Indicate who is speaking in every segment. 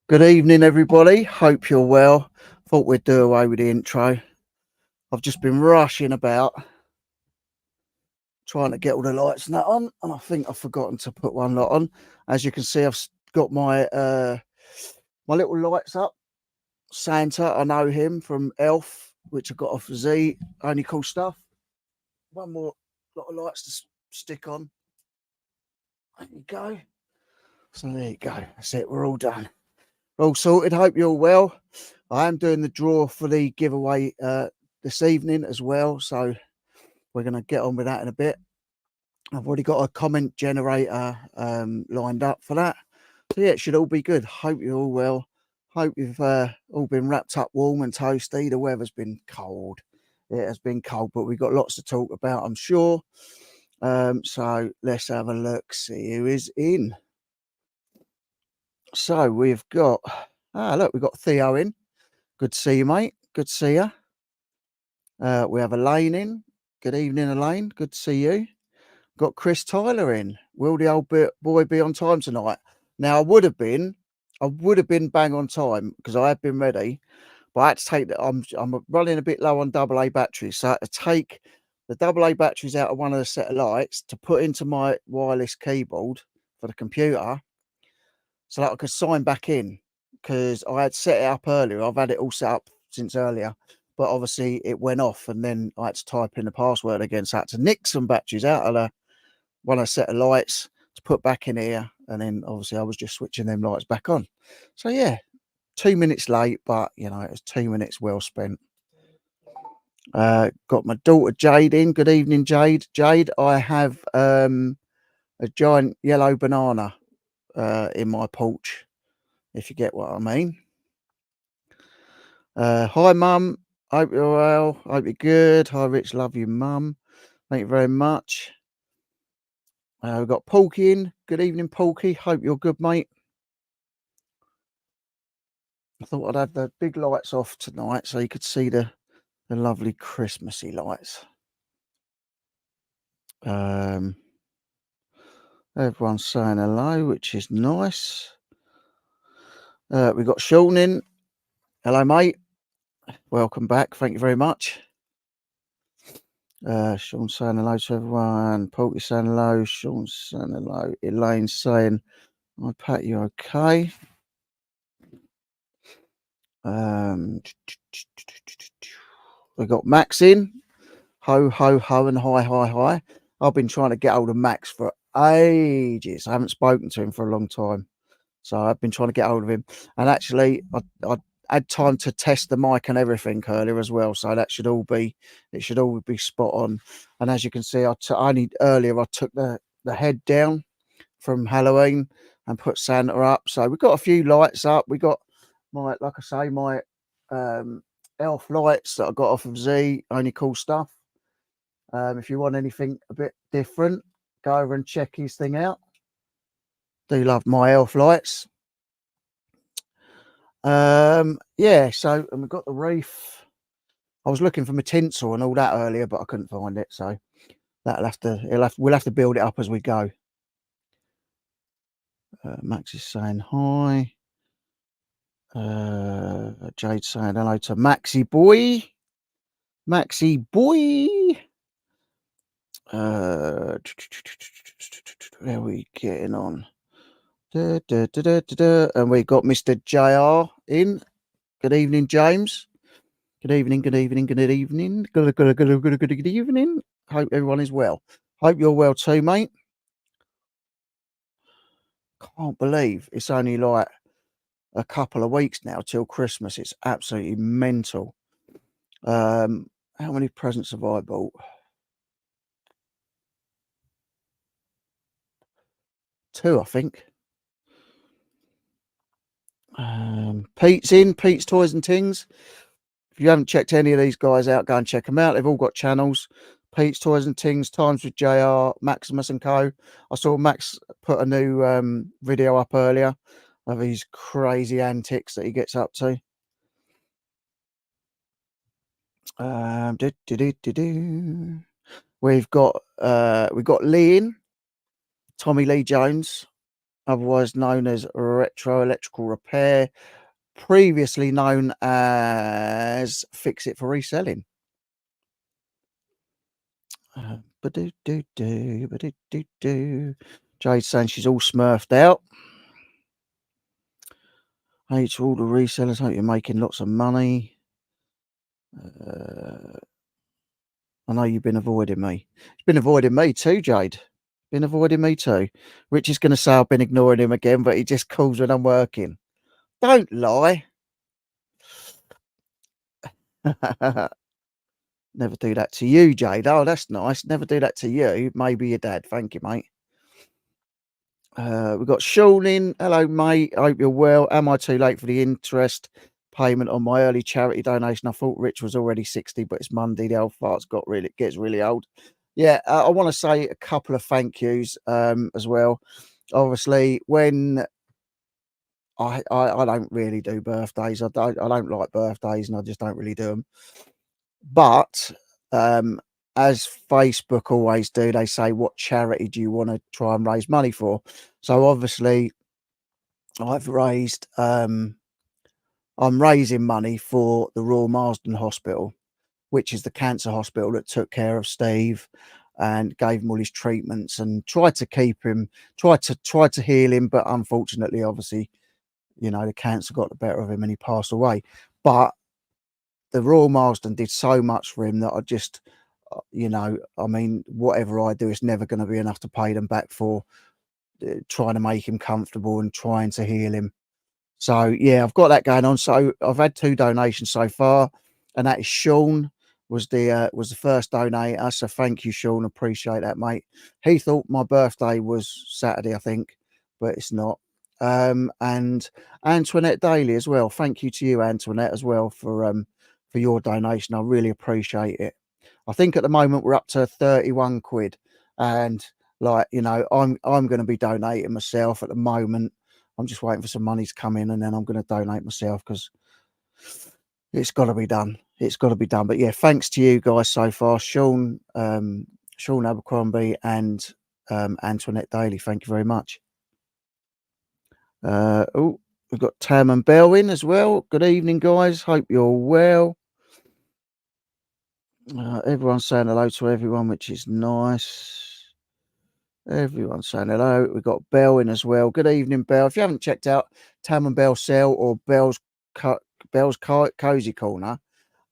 Speaker 1: Good evening, everybody. Hope you're well. Thought we'd do away with the intro. I've just been rushing about trying to get all the lights and that on, and I think I've forgotten to put one light on. As you can see, I've got my little lights up. Santa, I know him from Elf, which I got off Z. Only cool stuff. One more lot of lights to stick on. There you go. So there you go. That's it. We're all done. We're all sorted. Hope you're all well. I am doing the draw for the giveaway this evening as well, so we're going to get on with that in a bit. I've already got a comment generator lined up for that, so yeah, it should all be good. Hope you're all well. Hope you've all been wrapped up warm and toasty. The weather's been cold. It has been cold, but we've got lots to talk about, I'm sure. So let's have a look, see who is in. So we've got look, we've got Theo in. Good to see you, mate. Good to see you. We have Elaine in. Good evening, Elaine. Good to see you. Got Chris Tyler in. Will the old boy be on time tonight? Now, I would have been bang on time because I had been ready, but I had to take I'm running a bit low on AA batteries, so I had to take the AA batteries out of one of the set of lights to put into my wireless keyboard for the computer, so that I could sign back in because I had set it up earlier. I've had it all set up since earlier, but obviously it went off, and then I had to type in the password again. So I had to nick some batteries out of one of the set of lights to put back in here, and then obviously I was just switching them lights back on. So yeah, 2 minutes late, but you know, it was 2 minutes well spent. Got my daughter Jade in. Good evening, Jade. Jade, I have a giant yellow banana in my porch, if you get what I mean. Hi, Mum. Hope you're well. Hope you're good. Hi, Rich. Love you, Mum. Thank you very much. We've got Porky in. Good evening, Porky. Hope you're good, mate. I thought I'd have the big lights off tonight so you could see the lovely Christmassy lights. Everyone's saying hello, which is nice. We've got Sean in. Hello, mate. Welcome back. Thank you very much. Sean saying hello to everyone. Porky saying hello. Sean saying hello. Elaine saying, "Hi, Pat, you okay?" We got Max in. Ho, ho, ho, and hi, hi, hi. I've been trying to get hold of Max for ages. I haven't spoken to him for a long time. So I've been trying to get hold of him. And actually, I had time to test the mic and everything earlier as well. So that should all be, it should all be spot on. And as you can see, only earlier I took the head down from Halloween and put Santa up. So we've got a few lights up. We got my, like I say, my elf lights that I got off of Z. Only cool stuff. If you want anything a bit different, go over and check his thing out. Do love my elf lights. Yeah, so and we've got the reef. I was looking for my tinsel and all that earlier, but I couldn't find it, so we'll have to build it up as we go. Max is saying hi. Jade saying hello to Maxie boy. Maxie boy. How are we getting on? And we got Mr. JR in. Good evening, James. Good evening, good evening, good evening. Good evening. Hope everyone is well. Hope you're well too, mate. Can't believe it's only like a couple of weeks now till Christmas. It's absolutely mental. How many presents have I bought? 2, I think. Pete's in. Pete's Toys and Tings. If you haven't checked any of these guys out, go and check them out. They've all got channels. Pete's Toys and Tings, Times with JR, Maximus and Co. I saw Max put a new video up earlier of his crazy antics that he gets up to. We've got Lee in, Tommy Lee Jones. otherwise known as Retro Electrical Repair, previously known as Fix It for Reselling. Ba-do-do-do, ba-do-do-do. Jade's saying she's all smurfed out. Hey to all the resellers, hope you're making lots of money. I know you've been avoiding me. It's been avoiding me too, Jade. Been avoiding me too. Rich is going to say I've been ignoring him again, but he just calls when I'm working. Don't lie. Never do that to you, Jade. Oh, that's nice. Never do that to you. Maybe your dad. Thank you, mate. We've got Sean in. Hello, mate. I hope you're well. Am I too late for the interest payment on my early charity donation? I thought Rich was already 60, but it's Monday. The old fart's gets really old. Yeah, I want to say a couple of thank yous as well. Obviously, when I don't really do birthdays. I don't like birthdays, and I just don't really do them. But as Facebook always do, they say, what charity do you want to try and raise money for? So obviously, I've raised, I'm raising money for the Royal Marsden Hospital, which is the cancer hospital that took care of Steve and gave him all his treatments and tried to keep him, tried to heal him, but unfortunately, obviously, you know, the cancer got the better of him and he passed away. But the Royal Marsden did so much for him that I just, you know, I mean, whatever I do is never going to be enough to pay them back for trying to make him comfortable and trying to heal him. So yeah, I've got that going on. So I've had 2 donations so far, and that is Sean was the first donator. So thank you, Sean. Appreciate that, mate. He thought my birthday was Saturday, I think, but it's not. And Antoinette Daly as well. Thank you to you, Antoinette, as well for your donation. I really appreciate it. I think at the moment we're up to 31 quid, and like, you know, I'm going to be donating myself at the moment. I'm just waiting for some money to come in, and then I'm going to donate myself because it's got to be done. It's got to be done. But yeah, thanks to you guys so far, Sean, Sean Abercrombie, and Antoinette Daly. Thank you very much. Oh, we've got Tam and Bell in as well. Good evening, guys. Hope you're well. Everyone's saying hello to everyone, which is nice. Everyone's saying hello. We've got Bell in as well. Good evening, Bell. If you haven't checked out Tam and Bell Cell or Bell's Cozy Corner,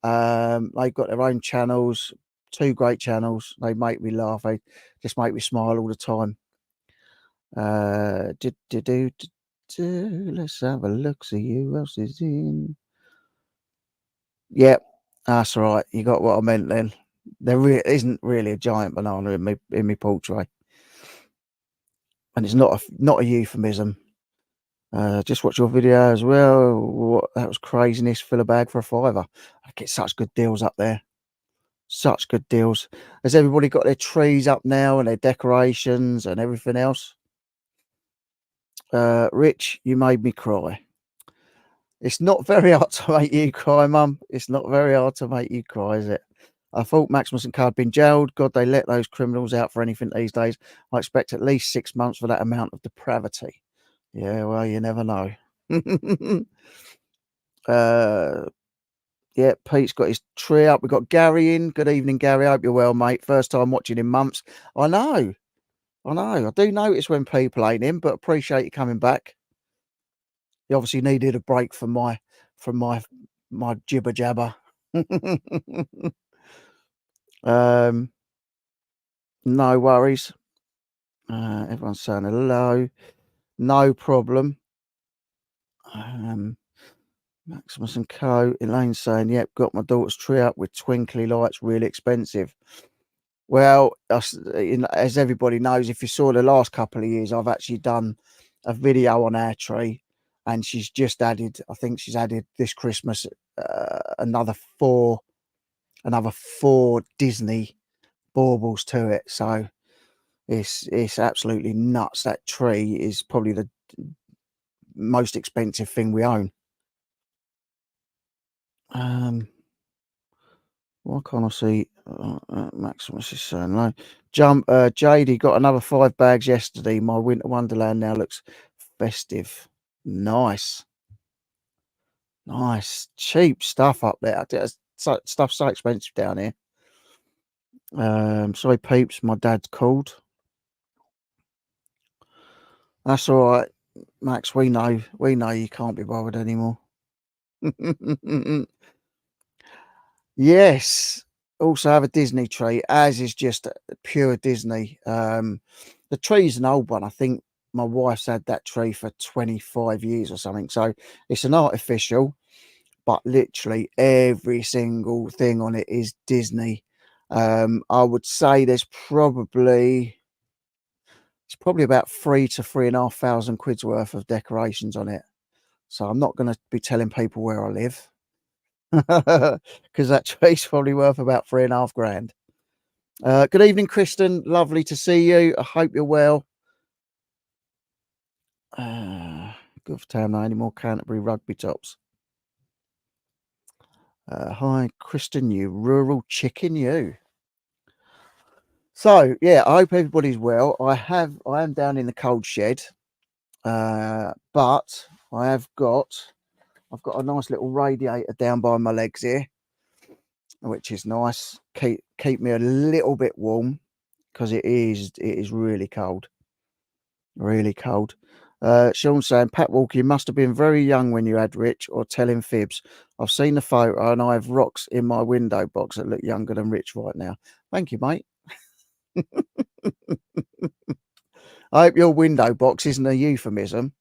Speaker 1: they've got their own channels, 2 great channels. They make me laugh. They just make me smile all the time. Let's have a look. See who else is in. Yep, that's right. You got what I meant then. There isn't really a giant banana in my portrait, and it's not a euphemism. Just watch your video as well. That was craziness. Fill a bag for a £5. I get such good deals up there. Such good deals. Has everybody got their trees up now and their decorations and everything else? Rich, you made me cry. It's not very hard to make you cry, Mum. It's not very hard to make you cry, is it? I thought Maximus and Carr had been jailed. God, they let those criminals out for anything these days. I expect at least 6 months for that amount of depravity. Yeah, well, you never know. Yeah, Pete's got his tree up. We've got Gary in. Good evening, Gary. Hope you're well, mate. First time watching in months. I know. I do notice when people ain't in, but appreciate you coming back. You obviously needed a break from my jibber jabber. No worries. Everyone's saying hello. No problem. Maximus and Co. Elaine's saying, yep, got my daughter's tree up with twinkly lights, really expensive. Well, as everybody knows, if you saw the last couple of years, I've actually done a video on our tree, and she's just added, I think she's added this Christmas another four Disney baubles to it. So it's absolutely nuts. That tree is probably the most expensive thing we own. Why can't I see Maximus is saying no. JD got another 5 bags yesterday. My winter wonderland now looks festive. Nice. Nice. Cheap stuff up there. Stuff's so expensive down here. Sorry, peeps. My dad's called. That's all right, Max. We know you can't be bothered anymore. Yes. Also have a Disney tree, as is just pure Disney. The tree's an old one. I think my wife's had that tree for 25 years or something. So it's an artificial, but literally every single thing on it is Disney. I would say it's probably about 3,000 to 3,500 quid's worth of decorations on it. So I'm not going to be telling people where I live because that tree's probably worth about 3,500. Good evening, Kristen. Lovely to see you. I hope you're well. Good for town. Any more Canterbury rugby tops? Hi, Kristen. You rural chicken. You. So yeah, I hope everybody's well. I am down in the cold shed, but I've got a nice little radiator down by my legs here, which is nice. Keep me a little bit warm because it is really cold. Really cold. Sean saying, Pat Walker, you must have been very young when you had Rich, or telling fibs. I've seen the photo and I have rocks in my window box that look younger than Rich right now. Thank you, mate. I hope your window box isn't a euphemism.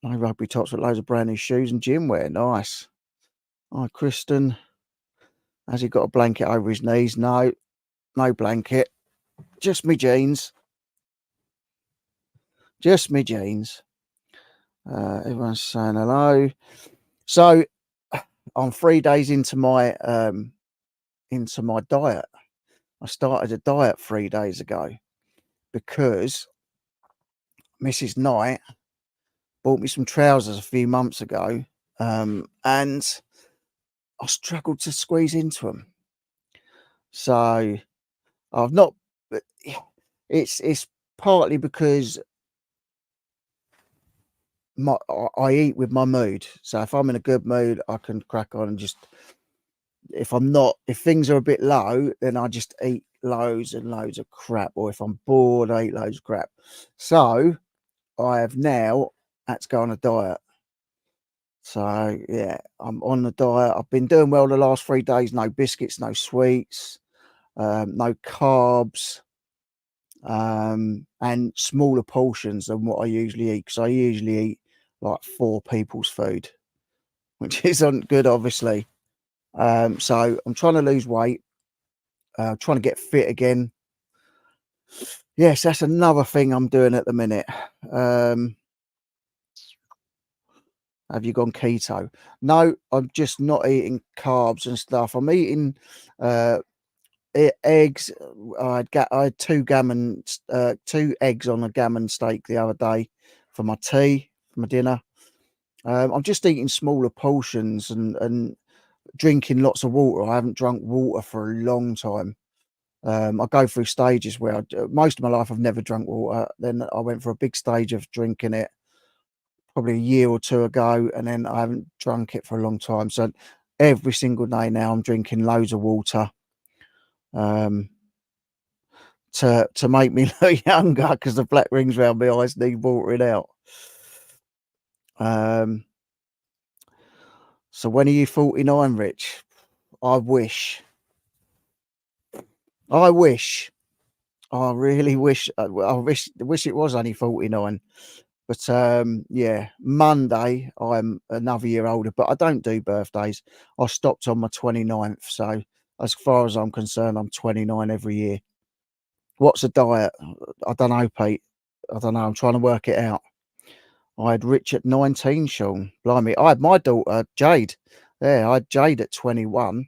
Speaker 1: No rugby tops with loads of brand new shoes and gym wear. Nice. Hi, Kristen. Has he got a blanket over his knees? No blanket. Just me jeans. Just me jeans. Everyone's saying hello. So I'm 3 days into my diet. I started a diet 3 days ago because Mrs. Knight bought me some trousers a few months ago, and I struggled to squeeze into them. So I've not. It's partly because I eat with my mood. So if I'm in a good mood, I can crack on and just. If I'm not, if things are a bit low, then I just eat loads and loads of crap. Or if I'm bored, I eat loads of crap. So I have now had to go on a diet. So yeah, I'm on the diet. I've been doing well the last 3 days. No biscuits, no sweets, no carbs, and smaller portions than what I usually eat. Because I usually eat like 4 people's food, which isn't good, obviously. So I'm trying to lose weight, trying to get fit again. Yes, that's another thing I'm doing at the minute. Have you gone keto? No, I'm just not eating carbs and stuff. I'm eating eggs. I had 2 eggs on a gammon steak the other day for my tea, for my dinner. I'm just eating smaller portions and drinking lots of water. I haven't drunk water for a long time. I go through stages where most of my life I've never drunk water. Then I went for a big stage of drinking it probably a year or 2 ago, and then I haven't drunk it for a long time. So every single day now I'm drinking loads of water to make me look younger because the black rings around my eyes need watering out. So when are you 49, Rich? I wish. I wish. I really wish. I wish it was only 49. But yeah, Monday I'm another year older, but I don't do birthdays. I stopped on my 29th. So as far as I'm concerned, I'm 29 every year. What's a diet? I don't know, Pete. I don't know. I'm trying to work it out. I had Rich at 19, Sean. Blimey. I had my daughter, Jade. Yeah, I had Jade at 21.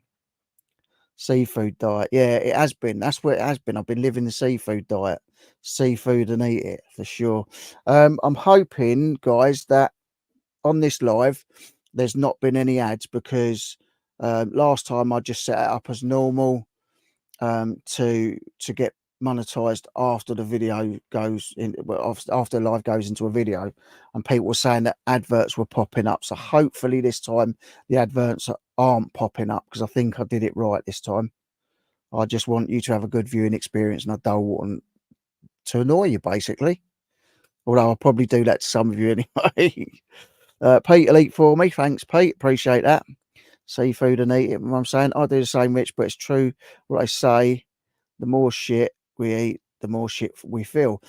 Speaker 1: Seafood diet. Yeah, it has been. That's what it has been. I've been living the seafood diet. Seafood and eat it for sure. I'm hoping, guys, that on this live, there's not been any ads because Last time I just set it up as normal to get monetized after the video goes in, well, after live goes into a video, and people were saying that adverts were popping up. So hopefully this time the adverts aren't popping up, because I think I did it right this time. I just want you to have a good viewing experience, and I don't want to annoy you, basically. Although I'll probably do that to some of you anyway. Pete will eat for me. Thanks, Pete. Appreciate that. Seafood and eat it. I'm saying I do the same, Rich, but it's true what I say. The more shit we eat, the more shit we feel.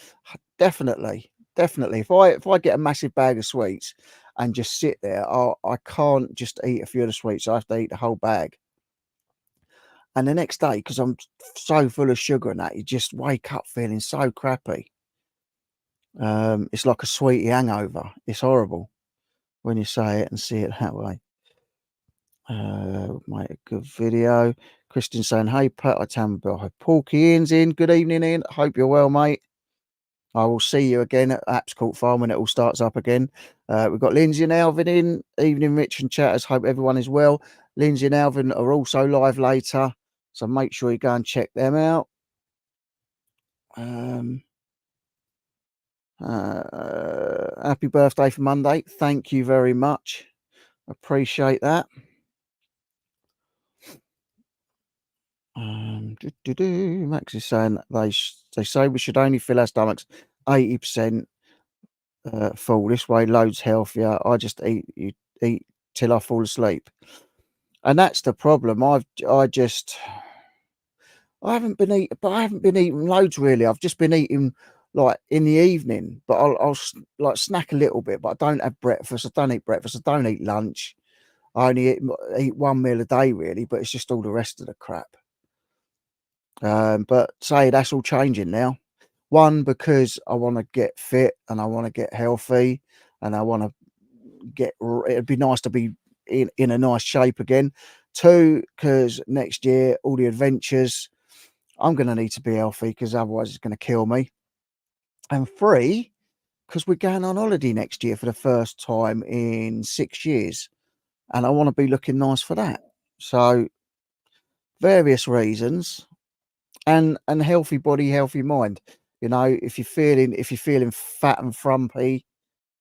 Speaker 1: Definitely, definitely. If I get a massive bag of sweets and just sit there, I can't just eat a few of the sweets. I have to eat the whole bag. And the next day, because I'm so full of sugar and that, you just wake up feeling so crappy. It's like a sweetie hangover. It's horrible when you say it and see it that way. Mate, a good video. Christian saying, "Hey, Pat, I tell Porky Ian's in. Good evening, Ian. Hope you're well, mate. I will see you again at Apps Court Farm when it all starts up again." We've got Lindsay and Alvin in. Evening, Rich and chatters. Hope everyone is well. Lindsay and Alvin are also live later, so make sure you go and check them out. Happy birthday for Monday. Thank you very much. Appreciate that. Max is saying they say we should only fill our stomachs 80% full. This way, loads healthier. I just eat till I fall asleep, and that's the problem. I haven't been eating loads really. I've just been eating like in the evening, but I'll like snack a little bit. But I don't have breakfast. I don't eat breakfast. I don't eat lunch. I only eat one meal a day really, but it's just all the rest of the crap. But say that's all changing now. One, because I want to get fit and I want to get healthy, and I want to it'd be nice to be in a nice shape again. Two, because next year, all the adventures, I'm going to need to be healthy, because otherwise it's going to kill me. And three, because we're going on holiday next year for the first time in 6 years, and I want to be looking nice for that. So various reasons. And healthy body, healthy mind. You know, if you're feeling fat and frumpy,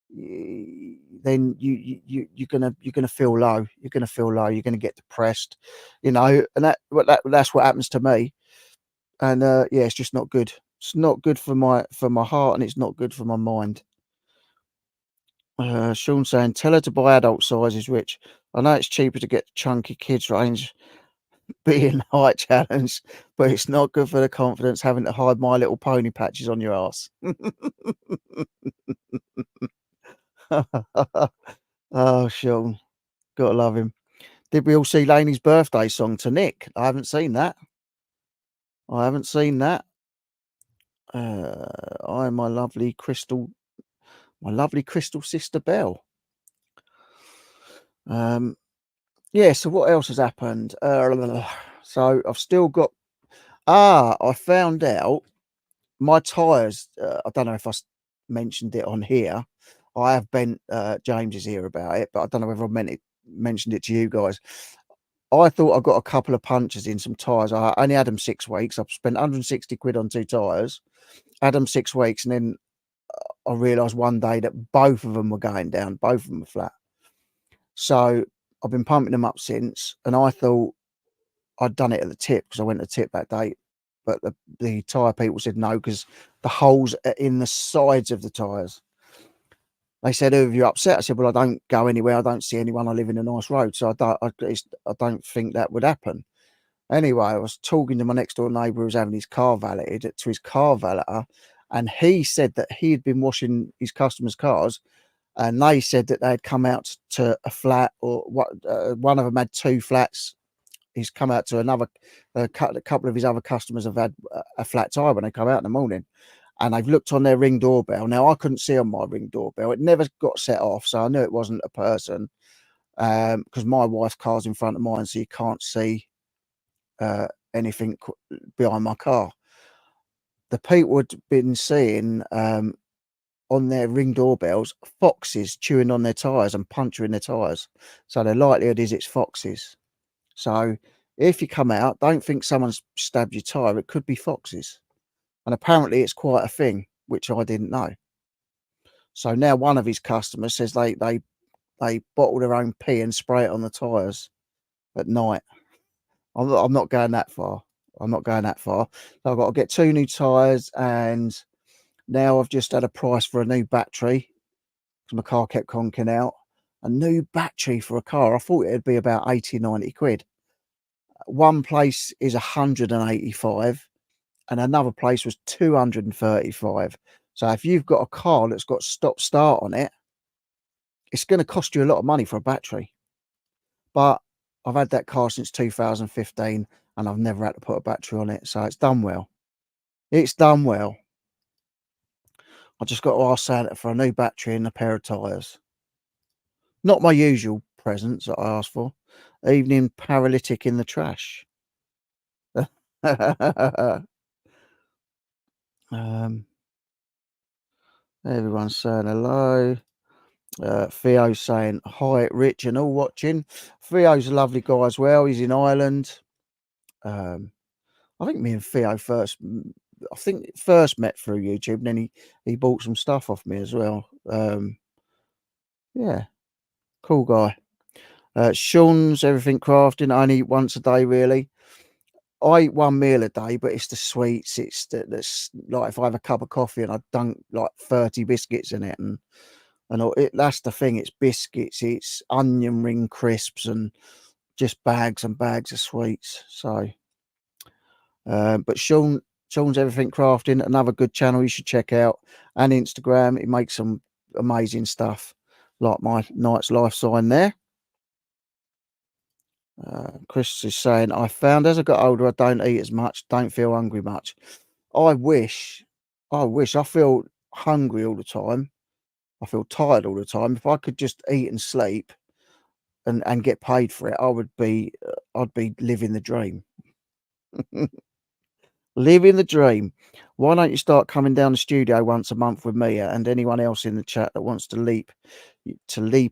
Speaker 1: then you're gonna feel low. You're gonna feel low. You're gonna get depressed. You know, and that's what happens to me. And yeah, it's just not good. It's not good for my heart, and it's not good for my mind. Sean saying, "Tell her to buy adult sizes, Rich. I know it's cheaper to get chunky kids range." Being height challenge, but it's not good for the confidence having to hide My Little Pony patches on your ass. Oh, Sean, gotta love him. Did we all see Laney's birthday song to Nick? I haven't seen that. I haven't seen that. I am my lovely crystal sister Belle. Yeah. So what else has happened? So I've still got. I found out my tyres. I don't know if mentioned it on here. I have bent James's ear about it, but I don't know whether I mentioned it to you guys. I thought I got a couple of punches in some tyres. I only had them 6 weeks. I've spent 160 quid on 2 tyres. Had them 6 weeks, and then I realised one day that both of them were going down. Both of them were flat. So I've been pumping them up since, and I thought I'd done it at the tip, because I went to the tip that day. But the tyre people said no, because the holes are in the sides of the tyres. They said, "Oh, are you upset?" I said, "Well, I don't go anywhere. I don't see anyone. I live in a nice road, so I don't think that would happen." Anyway, I was talking to my next door neighbour who was having his car valeted, to his car valeter, and he said that he had been washing his customers' cars, and they said that they had come out to a flat, or what, one of them had 2 flats. He's come out to another, a couple of his other customers have had a flat tire when they come out in the morning, and they've looked on their Ring doorbell. Now, I couldn't see on my Ring doorbell. It never got set off, so I knew it wasn't a person, because my wife's car's in front of mine, so you can't see anything behind my car. The people had been seeing on their Ring doorbells foxes chewing on their tyres and puncturing their tyres. So the likelihood is it's foxes. So if you come out, don't think someone's stabbed your tyre. It could be foxes. And apparently it's quite a thing, which I didn't know. So now one of his customers says they bottle their own pee and spray it on the tyres at night. I'm not going that far. I'm not going that far. So I've got to get 2 new tyres, and now I've just had a price for a new battery because my car kept conking out. A new battery for a car. I thought it'd be about 80, 90 quid. One place is 185 and another place was 235. So if you've got a car that's got stop start on it, it's going to cost you a lot of money for a battery. But I've had that car since 2015 and I've never had to put a battery on it. So it's done well. It's done well. I just got to ask Santa for a new battery and a pair of tyres. Not my usual presents that I asked for. Evening paralytic in the trash. um, Everyone's saying hello. Theo's saying hi, Rich, and all watching. Theo's a lovely guy as well. He's in Ireland. I think me and Theo first met through YouTube, and then he bought some stuff off me as well. Yeah, cool guy. Sean's everything crafting. I only eat once a day, really. I eat one meal a day, but it's the sweets. It's that's like if I have a cup of coffee and I dunk like 30 biscuits in it, and all, that's the thing. It's biscuits, it's onion ring crisps, and just bags and bags of sweets. So, but Sean's everything crafting, another good channel you should check out, and Instagram. He makes some amazing stuff, like my Knight's Life sign there. Chris is saying, I found as I got older, I don't eat as much, don't feel hungry much. I wish, I feel hungry all the time. I feel tired all the time. If I could just eat and sleep and get paid for it, I'd be living the dream. Living the dream. Why don't you start coming down the studio once a month with me and anyone else in the chat that wants to leap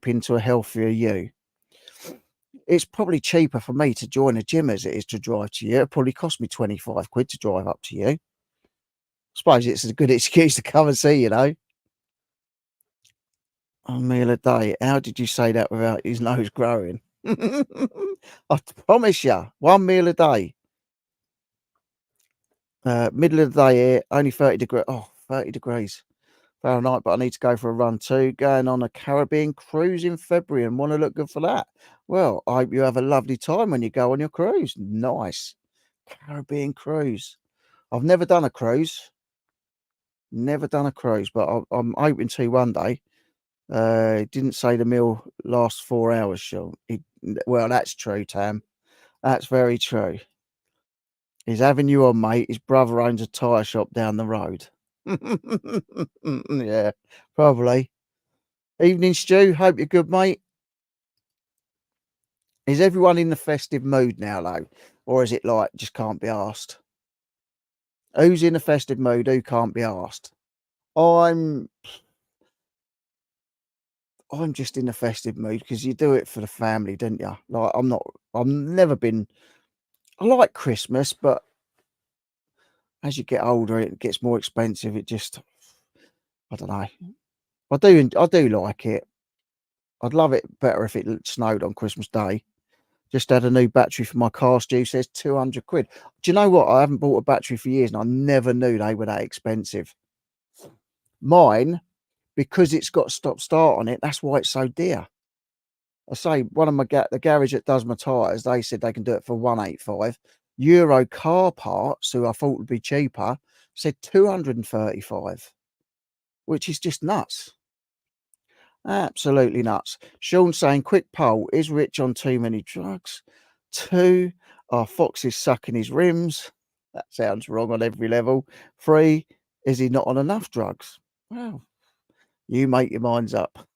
Speaker 1: into a healthier you? It's probably cheaper for me to join a gym as it is to drive to you. It probably cost me 25 quid to drive up to you. I suppose it's a good excuse to come and see, you know. A meal a day. How did you say that without his nose growing? I promise you, one meal a day. Middle of the day here, only 30 degrees. Oh, 30 degrees Fahrenheit, but I need to go for a run too. Going on a Caribbean cruise in February and want to look good for that. Well, I hope you have a lovely time when you go on your cruise. Nice. Caribbean cruise. I've never done a cruise. Never done a cruise, but I'm hoping to one day. It didn't say the meal lasts 4 hours, Sean. Well, that's true, Tam. That's very true. He's having you on, mate. His brother owns a tyre shop down the road. Yeah, probably. Evening, Stu. Hope you're good, mate. Is everyone in the festive mood now, though? Or is it like just can't be asked? Who's in the festive mood? Who can't be asked? I'm just in the festive mood because you do it for the family, don't you? Like I've never been. I like Christmas, but as you get older, it gets more expensive. It just, I don't know. I do like it. I'd love it better if it snowed on Christmas Day. Just had a new battery for my car. Stu says 200 quid. Do you know what? I haven't bought a battery for years, and I never knew they were that expensive. Mine, because it's got stop start on it, that's why it's so dear. I say one of the garage that does my tyres, they said they can do it for 185. Euro Car Parts, who I thought would be cheaper, said 235, which is just nuts. Absolutely nuts. Sean saying, quick poll, is Rich on too many drugs? 2, are foxes sucking his rims? That sounds wrong on every level. 3, is he not on enough drugs? Well, you make your minds up.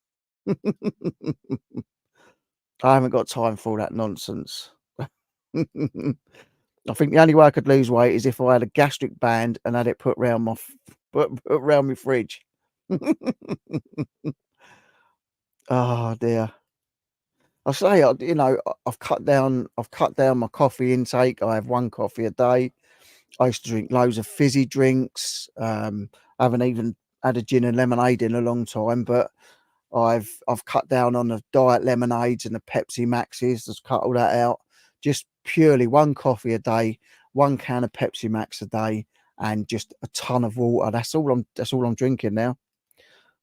Speaker 1: I haven't got time for all that nonsense. I think the only way I could lose weight is if I had a gastric band and had it put round my fridge. Oh dear. I say, I've cut down my coffee intake. I have one coffee a day. I used to drink loads of fizzy drinks. I haven't even had a gin and lemonade in a long time, but I've cut down on the diet lemonades and the Pepsi Maxes. Just cut all that out. Just purely one coffee a day, one can of Pepsi Max a day, and just a ton of water. That's all I'm drinking now.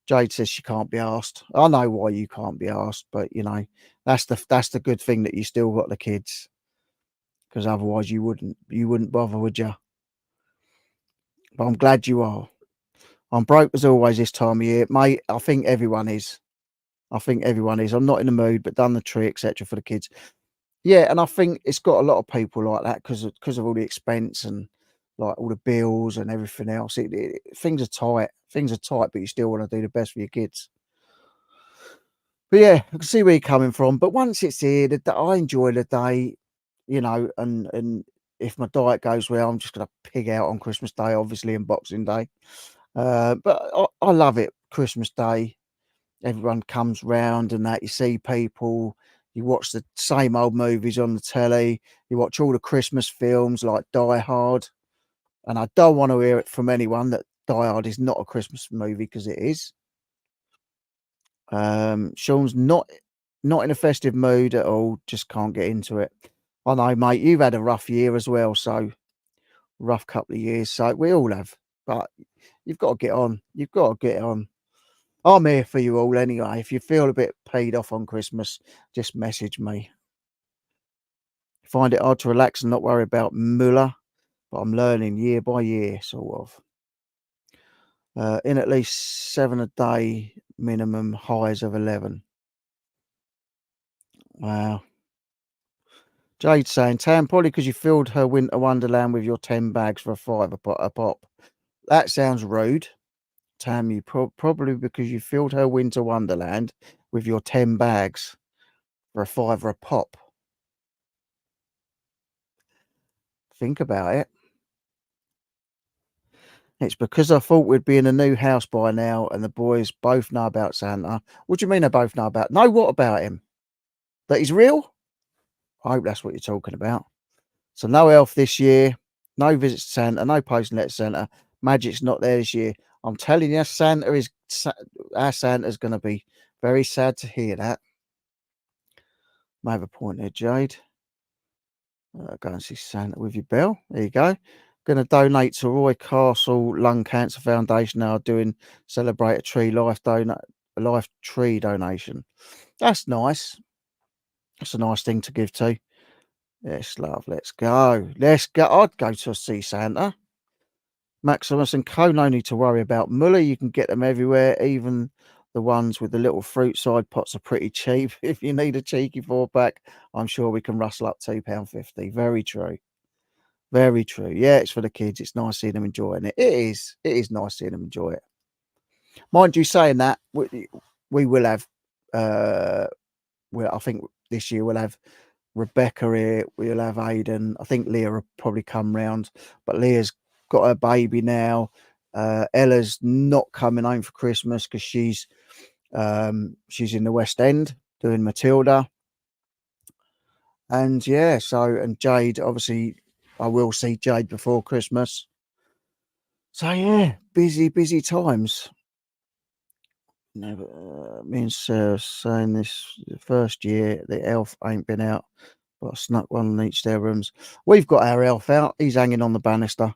Speaker 1: Jade says she can't be asked. I know why you can't be asked, but that's the good thing that you still got the kids, because otherwise you wouldn't bother, would you? But I'm glad you are. I'm broke as always this time of year, mate. I think everyone is. I think everyone is. I'm not in the mood, but done the tree, etc. for the kids. Yeah, and I think it's got a lot of people like that because of all the expense and like all the bills and everything else. Things are tight. Things are tight, but you still want to do the best for your kids. But yeah, I can see where you're coming from. But once it's here, I enjoy the day, and if my diet goes well, I'm just gonna pig out on Christmas Day, obviously, and Boxing Day. But I love it. Christmas Day, everyone comes round and that. You see people. You watch the same old movies on the telly. You watch all the Christmas films like Die Hard. And I don't want to hear it from anyone that Die Hard is not a Christmas movie, because it is. Sean's not in a festive mood at all. Just can't get into it. I know, mate. You've had a rough year as well, so rough couple of years. So we all have, but you've got to get on. You've got to get on. I'm here for you all anyway. If you feel a bit paid off on Christmas, just message me. Find it hard to relax and not worry about Muller, but I'm learning year by year, sort of. In at least 7 a day minimum, highs of 11. Wow. Jade saying, Tam, probably because you filled her winter wonderland with your 10 bags for a five a pop. That sounds rude. Tam, probably because you filled her winter wonderland with your 10 bags for a fiver a pop. Think about it. It's because I thought we'd be in a new house by now and the boys both know about Santa. What do you mean they both know about? Know what about him? That he's real? I hope that's what you're talking about. So no elf this year, no visit to Santa, no post and letter Santa. Magic's not there this year. I'm telling you, our Santa's going to be very sad to hear that. May have a point there, Jade. Go and see Santa with your bell. There you go. Going to donate to Roy Castle Lung Cancer Foundation now, doing Celebrate a Tree life tree donation. That's nice. That's a nice thing to give to. Yes, love. Let's go. Let's go. I'd go to see Santa. Maximus and Co. No need to worry about Muller. You can get them everywhere. Even the ones with the little fruit side pots are pretty cheap. If you need a cheeky 4-pack, I'm sure we can rustle up £2.50. Very true. Very true. Yeah, it's for the kids. It's nice seeing them enjoying it. It is. It is nice seeing them enjoy it. Mind you, saying that, we will have. I think this year we'll have Rebecca here. We'll have Aidan. I think Leah will probably come round, but Leah's got her baby now. Ella's not coming home for Christmas because she's in the West End doing Matilda. And yeah, and Jade, obviously, I will see Jade before Christmas. So yeah, busy times. No, but me and Sarah saying this first year the elf ain't been out, but I snuck one in each of their rooms. We've got our elf out. He's hanging on the banister.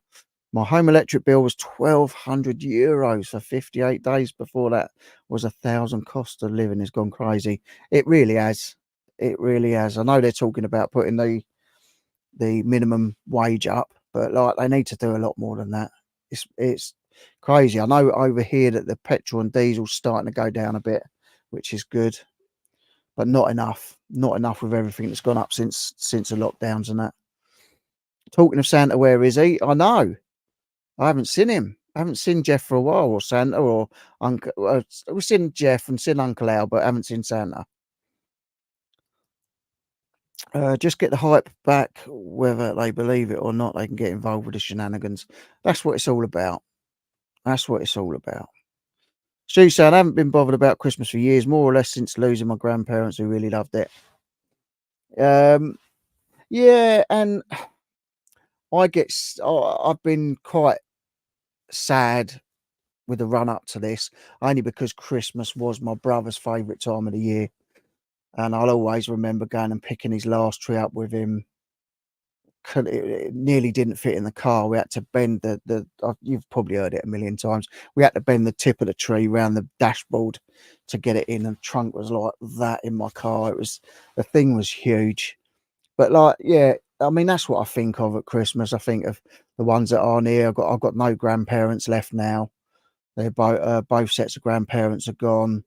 Speaker 1: My home electric bill was €1,200 for 58 days. Before that was 1,000. Cost of living has gone crazy. It really has. It really has. I know they're talking about putting the minimum wage up, but like they need to do a lot more than that. It's crazy. I know over here that the petrol and diesel's starting to go down a bit, which is good, but not enough. Not enough with everything that's gone up since the lockdowns and that. Talking of Santa, where is he? I know. I haven't seen him. I haven't seen Jeff for a while, or Santa, or Uncle. We've seen Jeff and seen Uncle Al, but haven't seen Santa. Just get the hype back, whether they believe it or not. They can get involved with the shenanigans. That's what it's all about. That's what it's all about. Stu saying, I haven't been bothered about Christmas for years, more or less since losing my grandparents who really loved it. Um, yeah, and I've been quite sad with the run up to this, only because Christmas was my brother's favourite time of the year, and I'll always remember going and picking his last tree up with him. It nearly didn't fit in the car. We had to bend you've probably heard it a million times. We had to bend the tip of the tree round the dashboard to get it in, and the trunk was like that in my car. The thing was huge. But like, yeah, I mean, that's what I think of at Christmas. I think of the ones that aren't here. I've got no grandparents left now. They're both sets of grandparents are gone.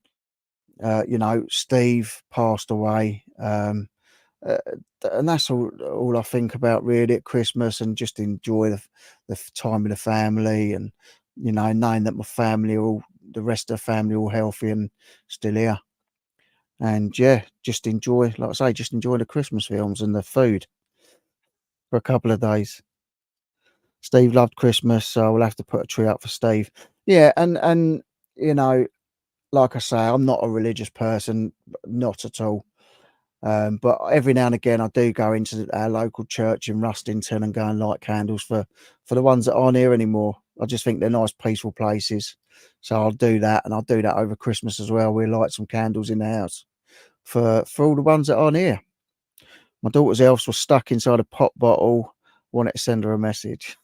Speaker 1: Steve passed away. Uh, and that's all I think about really at Christmas, and just enjoy time with the family, and knowing that my family are all the rest of the family all healthy and still here. And yeah, just enjoy, like I say, just enjoy the Christmas films and the food for a couple of days. Steve loved Christmas, so we'll have to put a tree up for Steve. Yeah, and you know, like I say, I'm not a religious person, not at all. But every now and again, I do go into our local church in Rustington and go and light candles for the ones that aren't here anymore. I just think they're nice, peaceful places. So I'll do that, and I'll do that over Christmas as well. We'll light some candles in the house for all the ones that aren't here. My daughter's elves were stuck inside a pop bottle. Wanted to send her a message.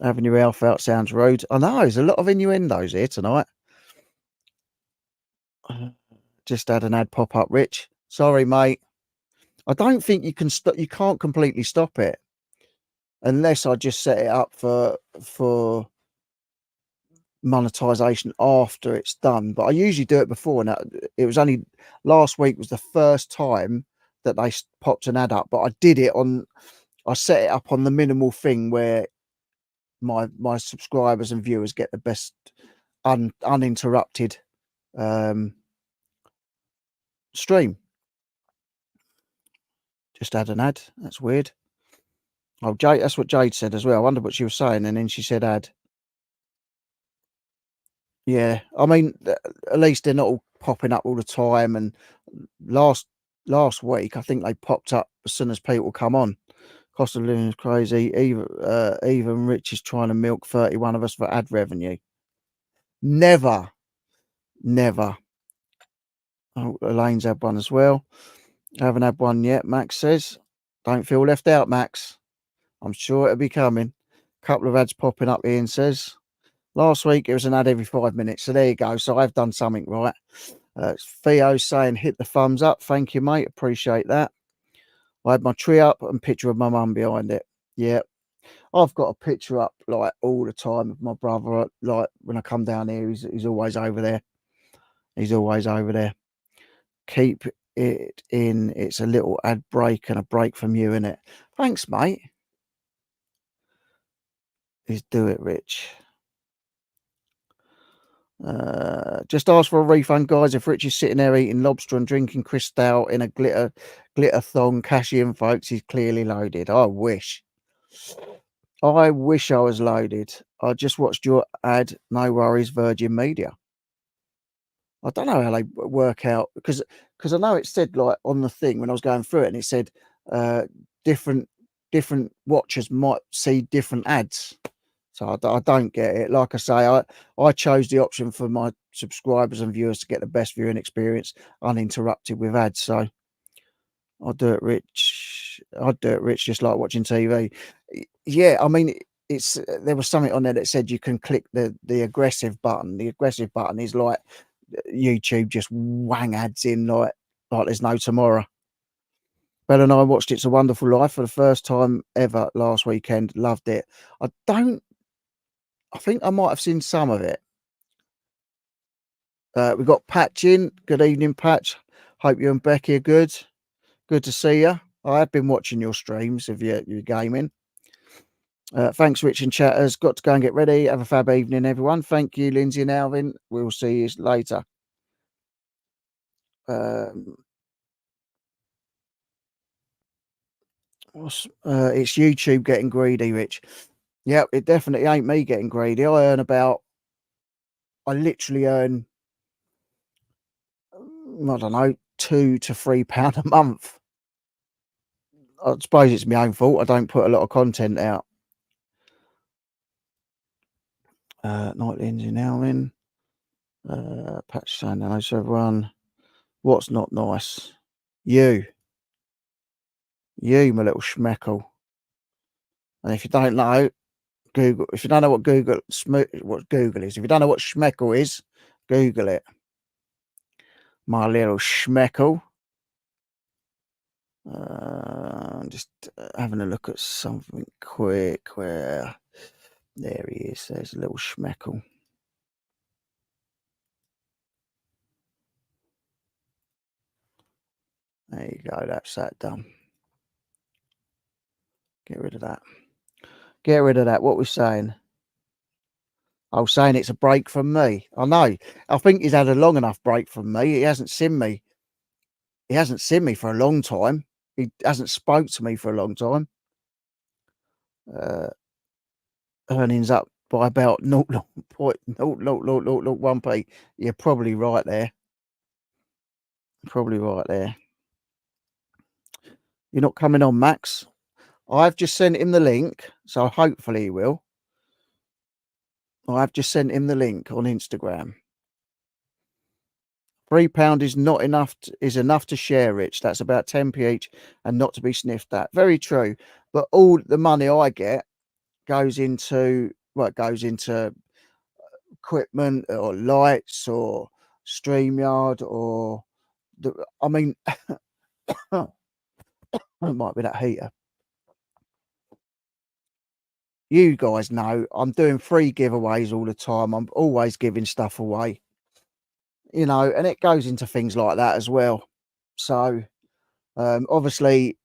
Speaker 1: Having your elf out sounds rude. I know, there's a lot of innuendos here tonight. Just had an ad pop up, Rich. Sorry, mate. I don't think you can stop. You can't completely stop it unless I just set it up for monetization after it's done. But I usually do it before. And it was only last week was the first time that they popped an ad up. But I set it up on the minimal thing where my subscribers and viewers get the best uninterrupted stream. Just had an ad. That's weird. Oh, Jade, that's what Jade said as well. I wonder what she was saying, and then she said ad. Yeah, I mean, at least they're not all popping up all the time. And last last week, I think they popped up as soon as people come on. Cost of living is crazy. Even Rich is trying to milk 31 of us for ad revenue. Never, never. Oh, Elaine's had one as well. Haven't had one yet, Max says. Don't feel left out, Max. I'm sure it'll be coming. Couple of ads popping up, Ian says. Last week, it was an ad every 5 minutes. So there you go. So I've done something right. Theo saying, hit the thumbs up. Thank you, mate. Appreciate that. I had my tree up and picture of my mum behind it. Yeah. I've got a picture up like all the time of my brother. Like when I come down here, he's always over there. He's always over there. Keep it in. It's a little ad break and a break from you, innit? Thanks, mate. Is do it, Rich. Just ask for a refund, guys. If Rich is sitting there eating lobster and drinking Cristal in a glitter thong, cash in, folks. He's clearly loaded. I wish I was loaded. I just watched your ad. No worries, Virgin Media. I don't know how they work out because I know it said like on the thing when I was going through it, and it said different watchers might see different ads. So I don't get it. Like I say, I chose the option for my subscribers and viewers to get the best viewing experience uninterrupted with ads. So I'll do it, Rich. I'd do it, Rich, just like watching TV. Yeah, I mean, it's there was something on there that said you can click the aggressive button. The aggressive button is like YouTube just wang ads in like there's no tomorrow. Belle and I watched It's a Wonderful Life for the first time ever last weekend. Loved it. I think I might have seen some of it. We've got Patch in. Good evening, Patch. Hope you and Becky are good. Good to see you. I have been watching your streams of your gaming. Thanks, Rich and Chatters. Got to go and get ready. Have a fab evening, everyone. Thank you, Lindsay and Alvin. We'll see you later. It's YouTube getting greedy, Rich. Yeah, it definitely ain't me getting greedy. I literally earn, I don't know, £2 to £3 a month. I suppose it's my own fault. I don't put a lot of content out. Nightly engine now in. Patch saying hello to everyone. What's not nice? You, my little schmeckle. And if you don't know, Google. If you don't know what Google is, if you don't know what schmeckle is, Google it. My little schmeckle. Just having a look at something quick. Where there he is. There's a little schmeckle. There you go. That's that done. Get rid of that. Get rid of that. What we're saying? I was saying it's a break from me. I know. I think he's had a long enough break from me. He hasn't seen me. He hasn't seen me for a long time. He hasn't spoke to me for a long time. Earnings up by about 0.00001p. You're probably right there. Probably right there. You're not coming on, Max. I've just sent him the link, so hopefully he will. I've just sent him the link on Instagram. £3 is not enough. Is enough to share, Rich. That's about 10p each, and not to be sniffed at. Very true. But all the money I get goes into equipment or lights or StreamYard or I mean, it might be that heater. You guys know I'm doing free giveaways all the time. I'm always giving stuff away, and it goes into things like that as well. So, obviously,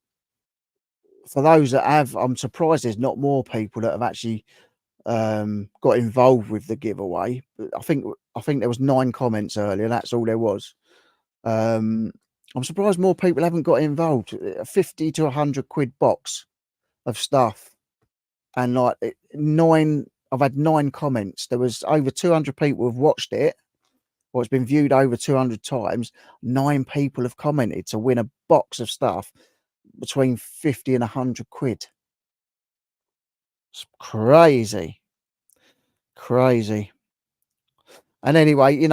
Speaker 1: for those that have, I'm surprised there's not more people that have actually got involved with the giveaway. I think there was 9 comments earlier. That's all there was. I'm surprised more people haven't got involved. A 50 to 100 quid box of stuff, and like 9. I've had 9 comments. There was over 200 people have watched it, or it's been viewed over 200 times. 9 people have commented to win a box of stuff between 50 and 100 quid. It's crazy. Crazy. And anyway,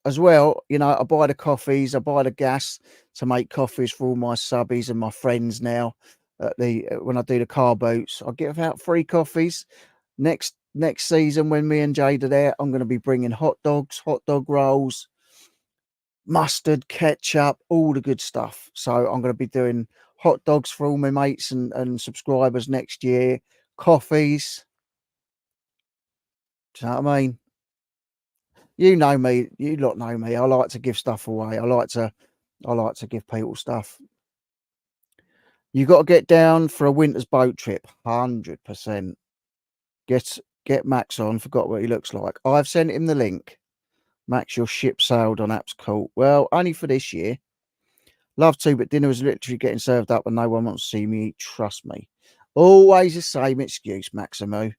Speaker 1: as well, I buy the coffees, I buy the gas to make coffees for all my subbies and my friends now. When I do the car boots, I give out free coffees. Next season, when me and Jade are there, I'm going to be bringing hot dogs, hot dog rolls, mustard, ketchup, all the good stuff. So I'm going to be doing hot dogs for all my mates and subscribers next year. Coffees. Do you know what I mean? You know me. You lot know me. I like to give stuff away. I like to give people stuff. You got to get down for a winter's boat trip. 100%. Get Max on. Forgot what he looks like. I've sent him the link. Max, your ship sailed on Apps Cool. Well, only for this year. Love to, but dinner was literally getting served up and no one wants to see me eat. Trust me. Always the same excuse, Maximo.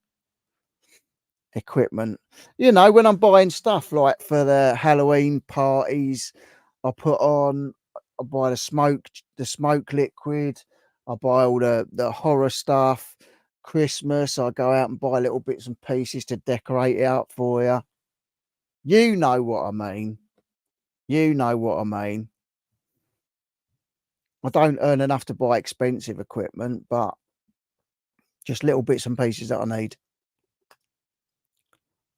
Speaker 1: Equipment. When I'm buying stuff like for the Halloween parties, I buy the smoke liquid. I buy all the horror stuff. Christmas, I go out and buy little bits and pieces to decorate it out for you. You know what I mean. You know what I mean. I don't earn enough to buy expensive equipment, but just little bits and pieces that I need.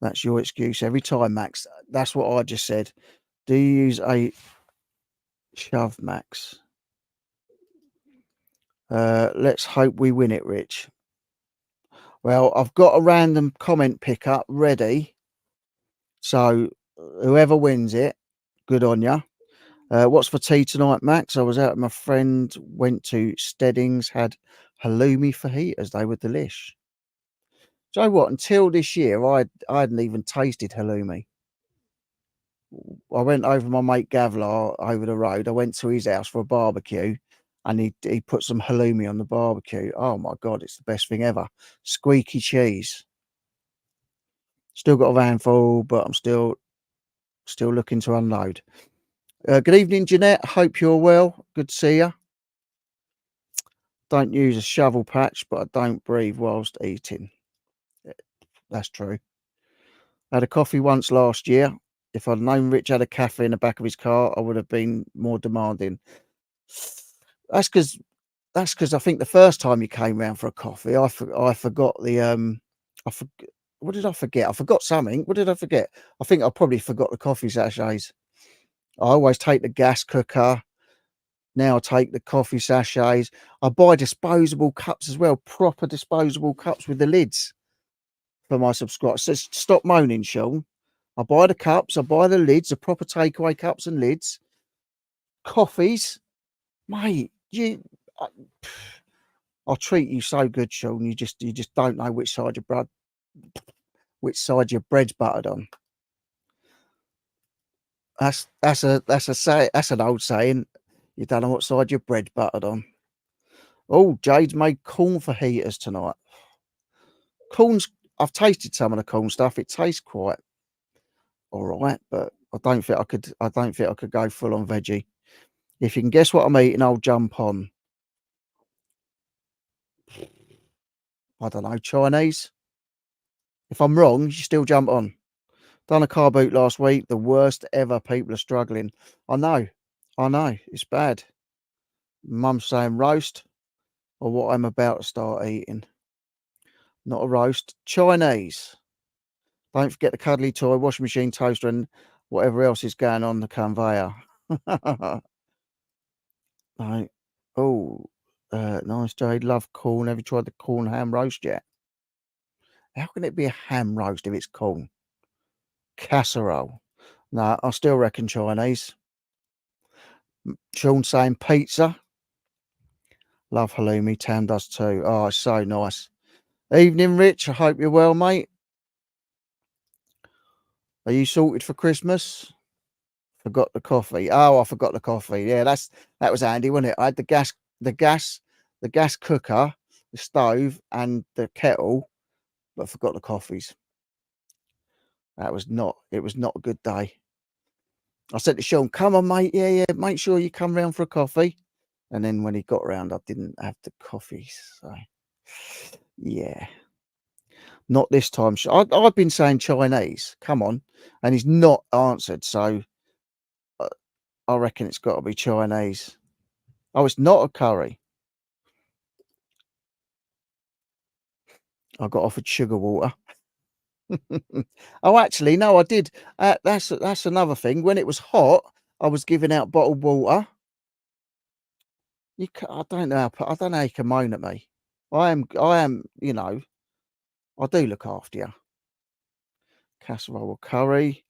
Speaker 1: That's your excuse every time, Max. That's what I just said. Do you use a shove, Max? Let's hope we win it, Rich. Well, I've got a random comment pickup ready. So whoever wins it, good on you. What's for tea tonight, Max? I was out with my friend, went to Steddings, had halloumi fajitas. They were delish. Do you know what? Until this year, I hadn't even tasted halloumi. I went over my mate Gavlar over the road. I went to his house for a barbecue, and he put some halloumi on the barbecue. Oh my god, it's the best thing ever. Squeaky cheese. Still got a van full, but I'm still looking to unload. Good evening, Jeanette. Hope you're well. Good to see you. Don't use a shovel patch, but I don't breathe whilst eating. That's true. I had a coffee once last year. If I'd known Rich had a cafe in the back of his car, I would have been more demanding. That's because I think the first time you came round for a coffee, I forgot the I for, what did I forget? I forgot something. What did I forget? I think I probably forgot the coffee sachets. I always take the gas cooker. Now I take the coffee sachets. I buy disposable cups as well, proper disposable cups with the lids for my subscribers. So stop moaning, Sean. I buy the cups, I buy the lids, the proper takeaway cups and lids. Coffees, mate. I, I'll treat you so good, Sean. You just don't know which side your bread's buttered on. That's an old saying. You don't know what side your bread's buttered on. Oh, Jade's made corn fajitas tonight. Corn's I've tasted some of the corn stuff. It tastes quite all right, but I don't think I could go full on veggie. If you can guess what I'm eating, I'll jump on. I don't know, Chinese. If I'm wrong, you still jump on. Done a car boot last week. The worst ever. People are struggling. I know. I know. It's bad. Mum's saying roast or what I'm about to start eating. Not a roast. Chinese. Don't forget the cuddly toy, washing machine, toaster, and whatever else is going on the conveyor. Right. Oh, nice, Jade. Love corn. Have you tried the corn ham roast yet? How can it be a ham roast if it's corn? Casserole. No, I still reckon Chinese. Sean saying pizza. Love halloumi. Tam does too. Oh, it's so nice. Evening, Rich. I hope you're well, mate. Are you sorted for Christmas? Forgot the coffee. Oh, I forgot the coffee. Yeah, that was handy, wasn't it? I had the gas cooker, the stove, and the kettle, but I forgot the coffees. It was not a good day. I said to Sean, come on, mate. Yeah, make sure you come round for a coffee. And then when he got round, I didn't have the coffees. So, yeah, not this time. I've been saying Chinese. Come on. And he's not answered. So uh, I reckon it's got to be Chinese. Oh, it's not a curry. I got offered sugar water. Oh, actually, no, I did. That's another thing. When it was hot, I was giving out bottled water. I don't know. I don't know how you can moan at me. I am. I do look after you. Casserole or curry.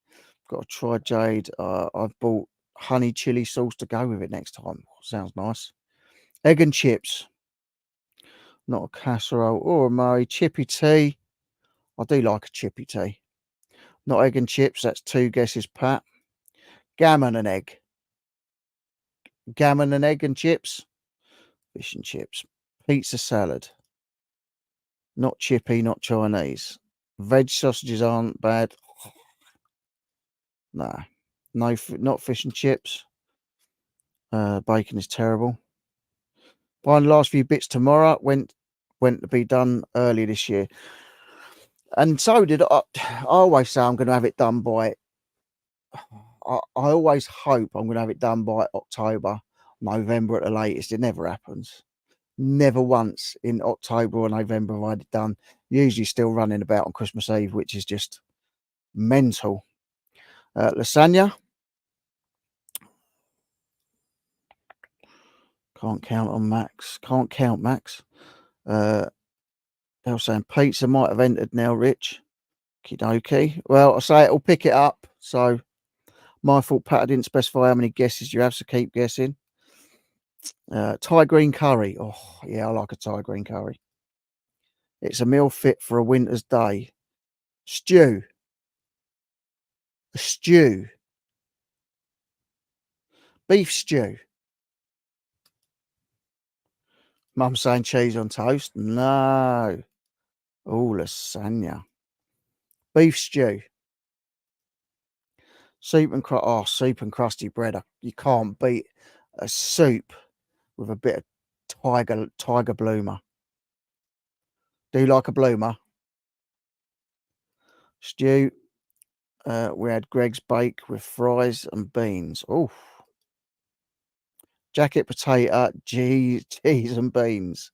Speaker 1: Got to try Jade. I've bought honey chili sauce to go with it next time. Sounds nice. Egg and chips. Not a casserole or a Murray. Chippy tea. I do like a chippy tea. Not egg and chips. That's two guesses, Pat. Gammon and egg. Gammon and egg and chips. Fish and chips. Pizza salad. Not chippy, not Chinese. Veg sausages aren't bad. Nah. No, not fish and chips. Bacon is terrible. Buying the last few bits tomorrow. Went to be done early this year. And so did I. I always say I'm going to have it done by. I always hope I'm going to have it done by October, November at the latest. It never happens. Never once in October or November have I had it done. Usually still running about on Christmas Eve, which is just mental. Lasagna. Can't count on Max. Can't count Max. They were saying pizza might have entered now, Rich. Okie Well, I say it'll pick it up. So my fault, Pat. I didn't specify how many guesses you have, so keep guessing. Thai green curry. Oh, yeah, I like a Thai green curry. It's a meal fit for a winter's day. Stew. A stew. Beef stew. Mum saying cheese on toast. No. Oh, lasagna. Beef stew. Soup and crusty bread. You can't beat a soup with a bit of tiger bloomer. Do you like a bloomer? Stew. We had Greg's bake with fries and beans. Oh, jacket potato, cheese and beans.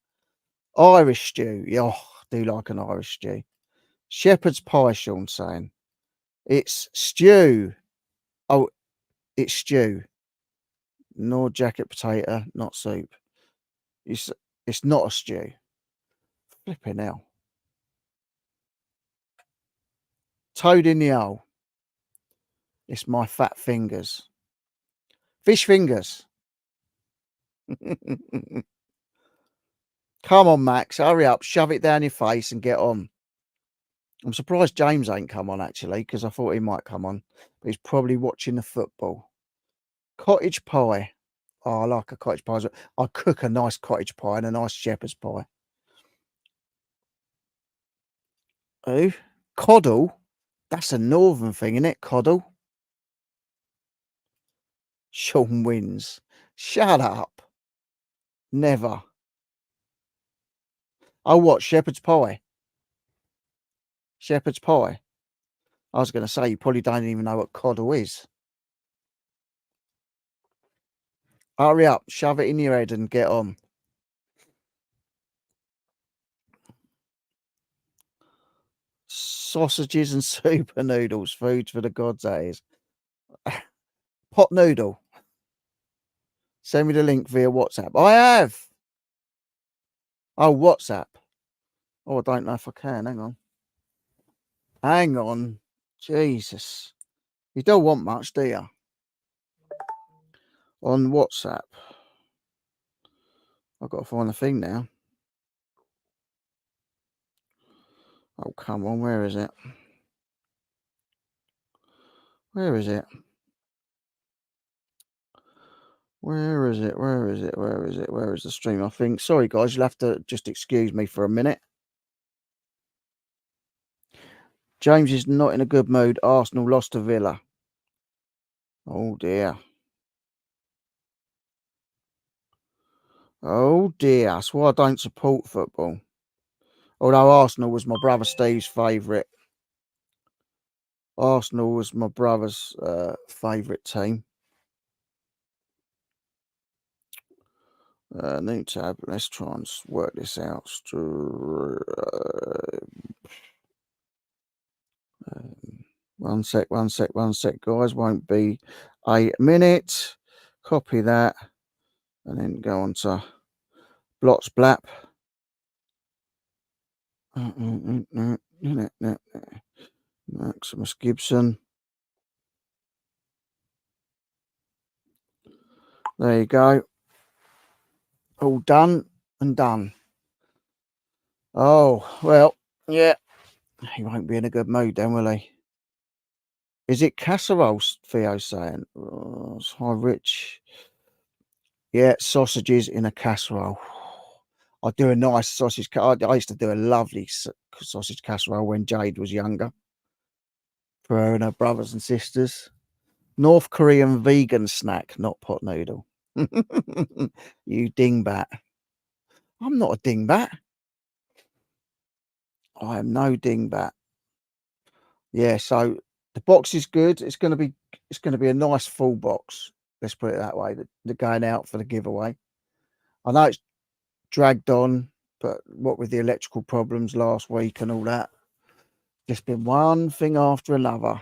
Speaker 1: Irish stew. Oh, I do like an Irish stew. Shepherd's pie, Sean's saying. It's stew. Oh, it's stew. No jacket potato, not soup. It's not a stew. Flipping hell. Toad in the hole. It's my fat fingers. Fish fingers. Come on, Max. Hurry up. Shove it down your face and get on. I'm surprised James ain't come on, actually, because I thought he might come on. But he's probably watching the football. Cottage pie. Oh, I like a cottage pie. I cook a nice cottage pie and a nice shepherd's pie. Oh, coddle? That's a northern thing, isn't it? Coddle? Sean wins. Shut up. Never. Oh, what? Shepherd's pie? Shepherd's pie? I was going to say, you probably don't even know what coddle is. Hurry up. Shove it in your head and get on. Sausages and super noodles. Food for the gods, that is. Pot noodle. Send me the link via WhatsApp. I have. Oh, WhatsApp. Oh, I don't know if I can. Hang on. Hang on. Jesus. You don't want much, do you? On WhatsApp. I've got to find the thing now. Oh, come on. Where is it? Where is it? Where is it? Where is it? Where is it? Where is the stream? I think. Sorry, guys. You'll have to just excuse me for a minute. James is not in a good mood. Arsenal lost to Villa. Oh, dear. Oh, dear. That's why I don't support football. Although Arsenal was my brother Steve's favourite. Arsenal was my brother's favourite team. New tab. Let's try and work this out. One sec, guys. Won't be a minute. Copy that. And then go on to Blots Blap. Maximus Gibson. There you go. All done and done. Oh, well, yeah. He won't be in a good mood then, will he? Is it casserole, Theo's saying? Oh, it's high rich. Yeah, sausages in a casserole. I do a nice sausage. I used to do a lovely sausage casserole when Jade was younger. For her and her brothers and sisters. North Korean vegan snack, not pot noodle. You dingbat. I'm not a dingbat. I am no dingbat. Yeah, so the box is good. It's going to be a nice full box. Let's put it that way. They're going out for the giveaway. I know it's dragged on, but what with the electrical problems last week and all that, just been one thing after another.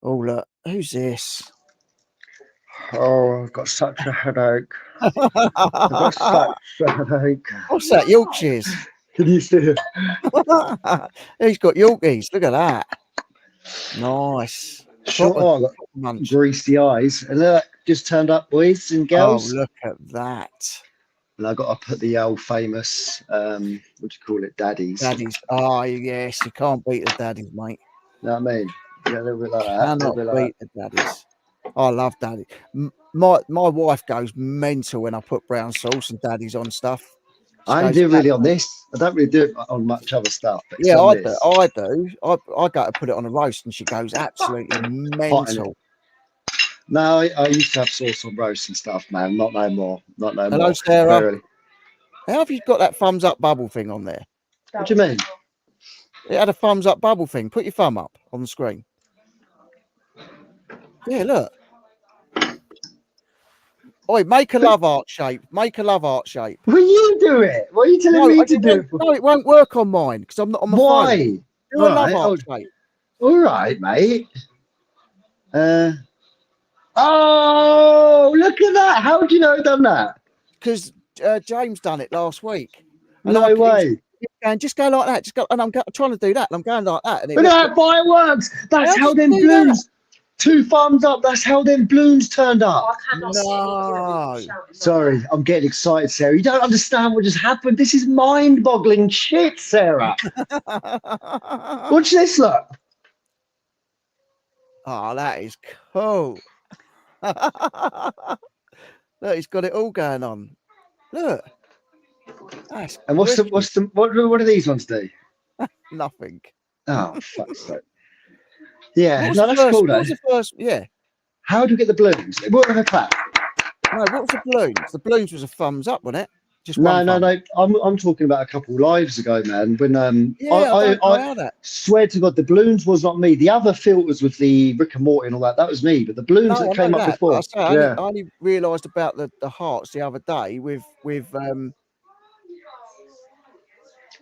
Speaker 1: Oh, look, who's this?
Speaker 2: Oh, I've got such a headache. I've got such a headache.
Speaker 1: What's that? Yorkshires.
Speaker 2: Can you see it?
Speaker 1: He's got Yorkies. Look at that. Nice.
Speaker 2: Sure, I've got greasy eyes. And look, just turned up, boys and girls.
Speaker 1: Oh, look at that.
Speaker 2: And I got to put the old famous, what do you call it, daddies.
Speaker 1: Daddies. Oh, yes, you can't beat the daddies, mate.
Speaker 2: You know what I mean? Yeah, a little bit like that.
Speaker 1: Cannot beat the daddies. I love daddy. My wife goes mental when I put brown sauce and daddies on stuff.
Speaker 2: I do really on this. I don't really do it on much other stuff. But
Speaker 1: yeah, I do. I go to put it on a roast and she goes absolutely mental.
Speaker 2: No, I used to have sauce on roast and stuff, man. Not no more. Not no
Speaker 1: Hello,
Speaker 2: more.
Speaker 1: Sarah.
Speaker 2: Barely.
Speaker 1: How have you got that thumbs up bubble thing on there?
Speaker 2: What do you mean?
Speaker 1: It had a thumbs up bubble thing. Put your thumb up on the screen. Yeah, look. Oi, make a love art shape. Make a love art shape.
Speaker 2: Will you do it? What are you telling me to do?
Speaker 1: No, it won't work on mine because I'm not on my phone.
Speaker 2: Why?
Speaker 1: Do a love art shape.
Speaker 2: All right, mate. Oh, look at that! How do you know I've done that?
Speaker 1: Because James done it last week.
Speaker 2: And no way.
Speaker 1: And just go like that. Just go, and I'm trying to do that, and I'm going like that. And
Speaker 2: look at that fireworks! That's how them balloons. 2 thumbs up. That's how them balloons turned up.
Speaker 1: No.
Speaker 2: Sorry, I'm getting excited, Sarah. You don't understand what just happened. This is mind-boggling shit, Sarah. Watch this, look.
Speaker 1: Oh, that is cool. Look, he's got it all going on. Look. That's
Speaker 2: and what do these ones do?
Speaker 1: Nothing.
Speaker 2: Oh, fuck's sake. Yeah, no, that's cool though.
Speaker 1: What was the first? Yeah.
Speaker 2: How do you get the balloons? What was a clap?
Speaker 1: No, what was the balloons? The balloons was a thumbs up, wasn't it? Just
Speaker 2: no. I'm talking about a couple lives ago, man. When I swear to God, the balloons was not me. The other filters with the Rick and Morty and all that was me. But the balloons that came up before.
Speaker 1: I only realised about the hearts the other day with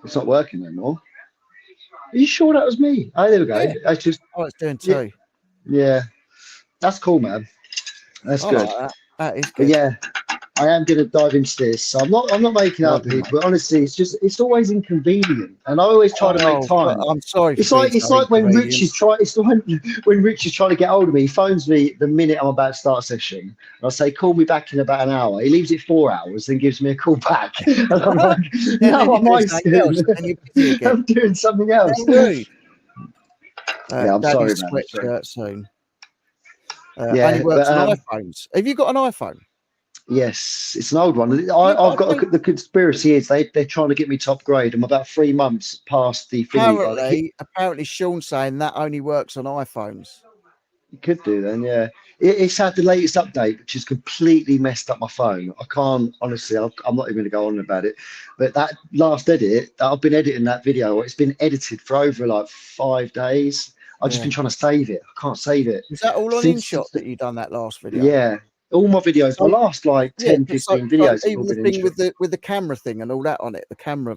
Speaker 2: It's not working anymore. Are you sure that was me? Oh, there we go.
Speaker 1: Yeah.
Speaker 2: It's
Speaker 1: doing too.
Speaker 2: Yeah, that's cool, man. That's good.
Speaker 1: Like that is good.
Speaker 2: But yeah, I am going to dive into this. So I'm not making up people, but honestly, it's always inconvenient, and I always try to make time.
Speaker 1: I'm sorry.
Speaker 2: It's like when Rich is trying. It's when Rich is trying to get hold of me. He phones me the minute I'm about to start a session, and I say, "Call me back in about an hour." He leaves it 4 hours, then gives me a call back. And I'm like, "No, I'm doing something else." Yeah, I'm sorry, man.
Speaker 1: Soon. Only works on iPhones. Have you got an iPhone?
Speaker 2: Yes, it's an old one. I've got the conspiracy is they're trying to get me to upgrade. I'm about 3 months past the thing.
Speaker 1: Apparently, Sean's saying that only works on iPhones.
Speaker 2: You could do then, yeah. It's had the latest update, which has completely messed up my phone. I can't, honestly, I'm not even going to go on about it. But that last edit, I've been editing that video. It's been edited for over like 5 days. I've just been trying to save it. I can't save it.
Speaker 1: Was that all on InShot that you done that last video?
Speaker 2: Yeah. All my videos, my last like 10, 15 videos.
Speaker 1: Even the thing with the camera thing and all that on it, the camera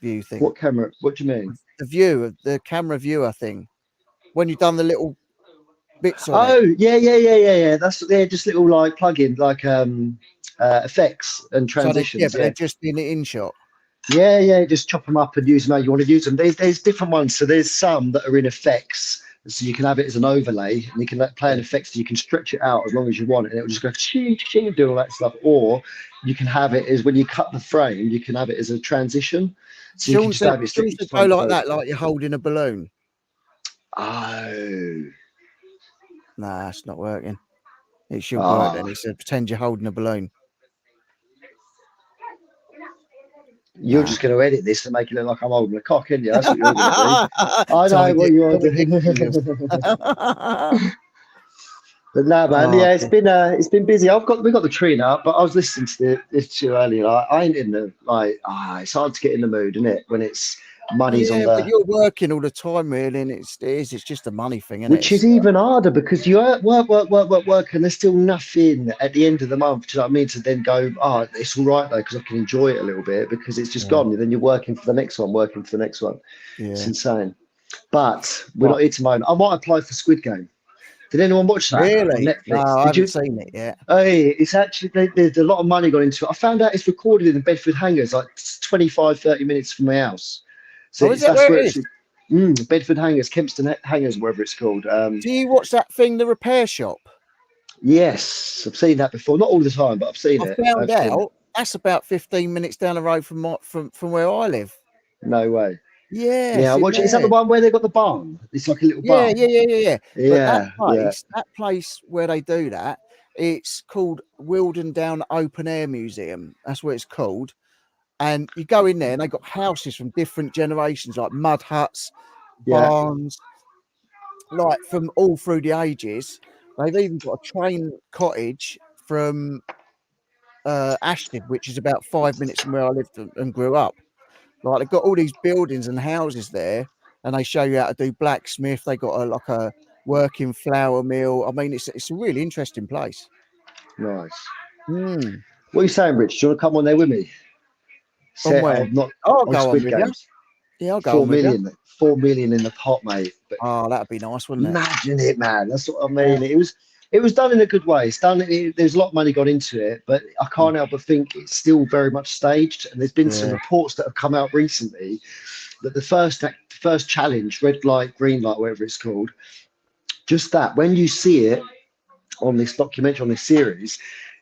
Speaker 1: view thing.
Speaker 2: What camera? What do you mean?
Speaker 1: The view of the camera viewer thing. When you've done the little bits on it.
Speaker 2: Oh, yeah. That's just little like plugins, like effects and transitions.
Speaker 1: But they're just in InShot.
Speaker 2: Yeah. Just chop them up and use them how you want to use them. There's different ones. So there's some that are in effects. So you can have it as an overlay, and you can play an effect, so you can stretch it out as long as you want, and it will just go ching, do all that stuff. Or you can have it as when you cut the frame, you can have it as a transition. So you can just have it
Speaker 1: go like that, like you're holding a balloon.
Speaker 2: Oh,
Speaker 1: nah, it's not working. It should work. Then he said, pretend you're holding a balloon.
Speaker 2: You're just going to edit this to make it look like I'm holding a cock, aren't you? That's what you're going to do. I know what you're doing. But no, man. Yeah, it's been busy. We got the tree now, but I was listening to this too earlier. I ain't in the it's hard to get in the mood, isn't it? When it's money's on the.
Speaker 1: But you're working all the time, really, and it's just a money thing, isn't it?
Speaker 2: Which is even harder because you work, and there's still nothing at the end of the month. Do you know what I mean? To then go, it's all right though, because I can enjoy it a little bit because it's just gone. And then you're working for the next one. Yeah. It's insane. But we're not here to moan. I might apply for Squid Game. Did anyone watch that?
Speaker 1: Really?
Speaker 2: On Netflix?
Speaker 1: No, I haven't seen it yet.
Speaker 2: Hey, it's actually there's a lot of money gone into it. I found out it's recorded in the Bedford Hangers, like 25-30 minutes from my house. So
Speaker 1: is that where it is?
Speaker 2: Bedford Hangers, Kempston Hangers, wherever it's called.
Speaker 1: Do you watch that thing, The Repair Shop?
Speaker 2: Yes, I've seen that before. Not all the time, but I've seen it.
Speaker 1: I found out that's about 15 minutes down the road from where I live.
Speaker 2: No way.
Speaker 1: Yeah.
Speaker 2: I watch it. Is that the one where they got the barn? It's like a little barn.
Speaker 1: Yeah.
Speaker 2: Yeah.
Speaker 1: That place where they do that, it's called Wilden Down Open Air Museum. That's what it's called. And you go in there and they've got houses from different generations, like mud huts, barns, like from all through the ages. They've even got a train cottage from Ashton, which is about 5 minutes from where I lived and grew up. Like they've got all these buildings and houses there, and they show you how to do blacksmith. They got like a working flour mill. I mean, it's a really interesting place.
Speaker 2: Nice.
Speaker 1: Mm.
Speaker 2: What are you saying, Rich? Do you want to come on there with me?
Speaker 1: On
Speaker 2: Set
Speaker 1: where?
Speaker 2: not
Speaker 1: I'll
Speaker 2: on
Speaker 1: go on
Speaker 2: Squid
Speaker 1: with you.
Speaker 2: Games.
Speaker 1: Yeah, I'll go
Speaker 2: 4
Speaker 1: on with you.
Speaker 2: million, 4 million in the pot, mate. But
Speaker 1: Oh, that'd be nice, wouldn't it?
Speaker 2: imagine it, man. That's what I mean. It was done in a good way. It's done. There's a lot of money gone into it, but I can't help but think it's still very much staged. And there's been some
Speaker 1: Yeah,
Speaker 2: reports that have come out recently that the first challenge, red light, green light, whatever it's called, just that when you see it on this documentary, on this series,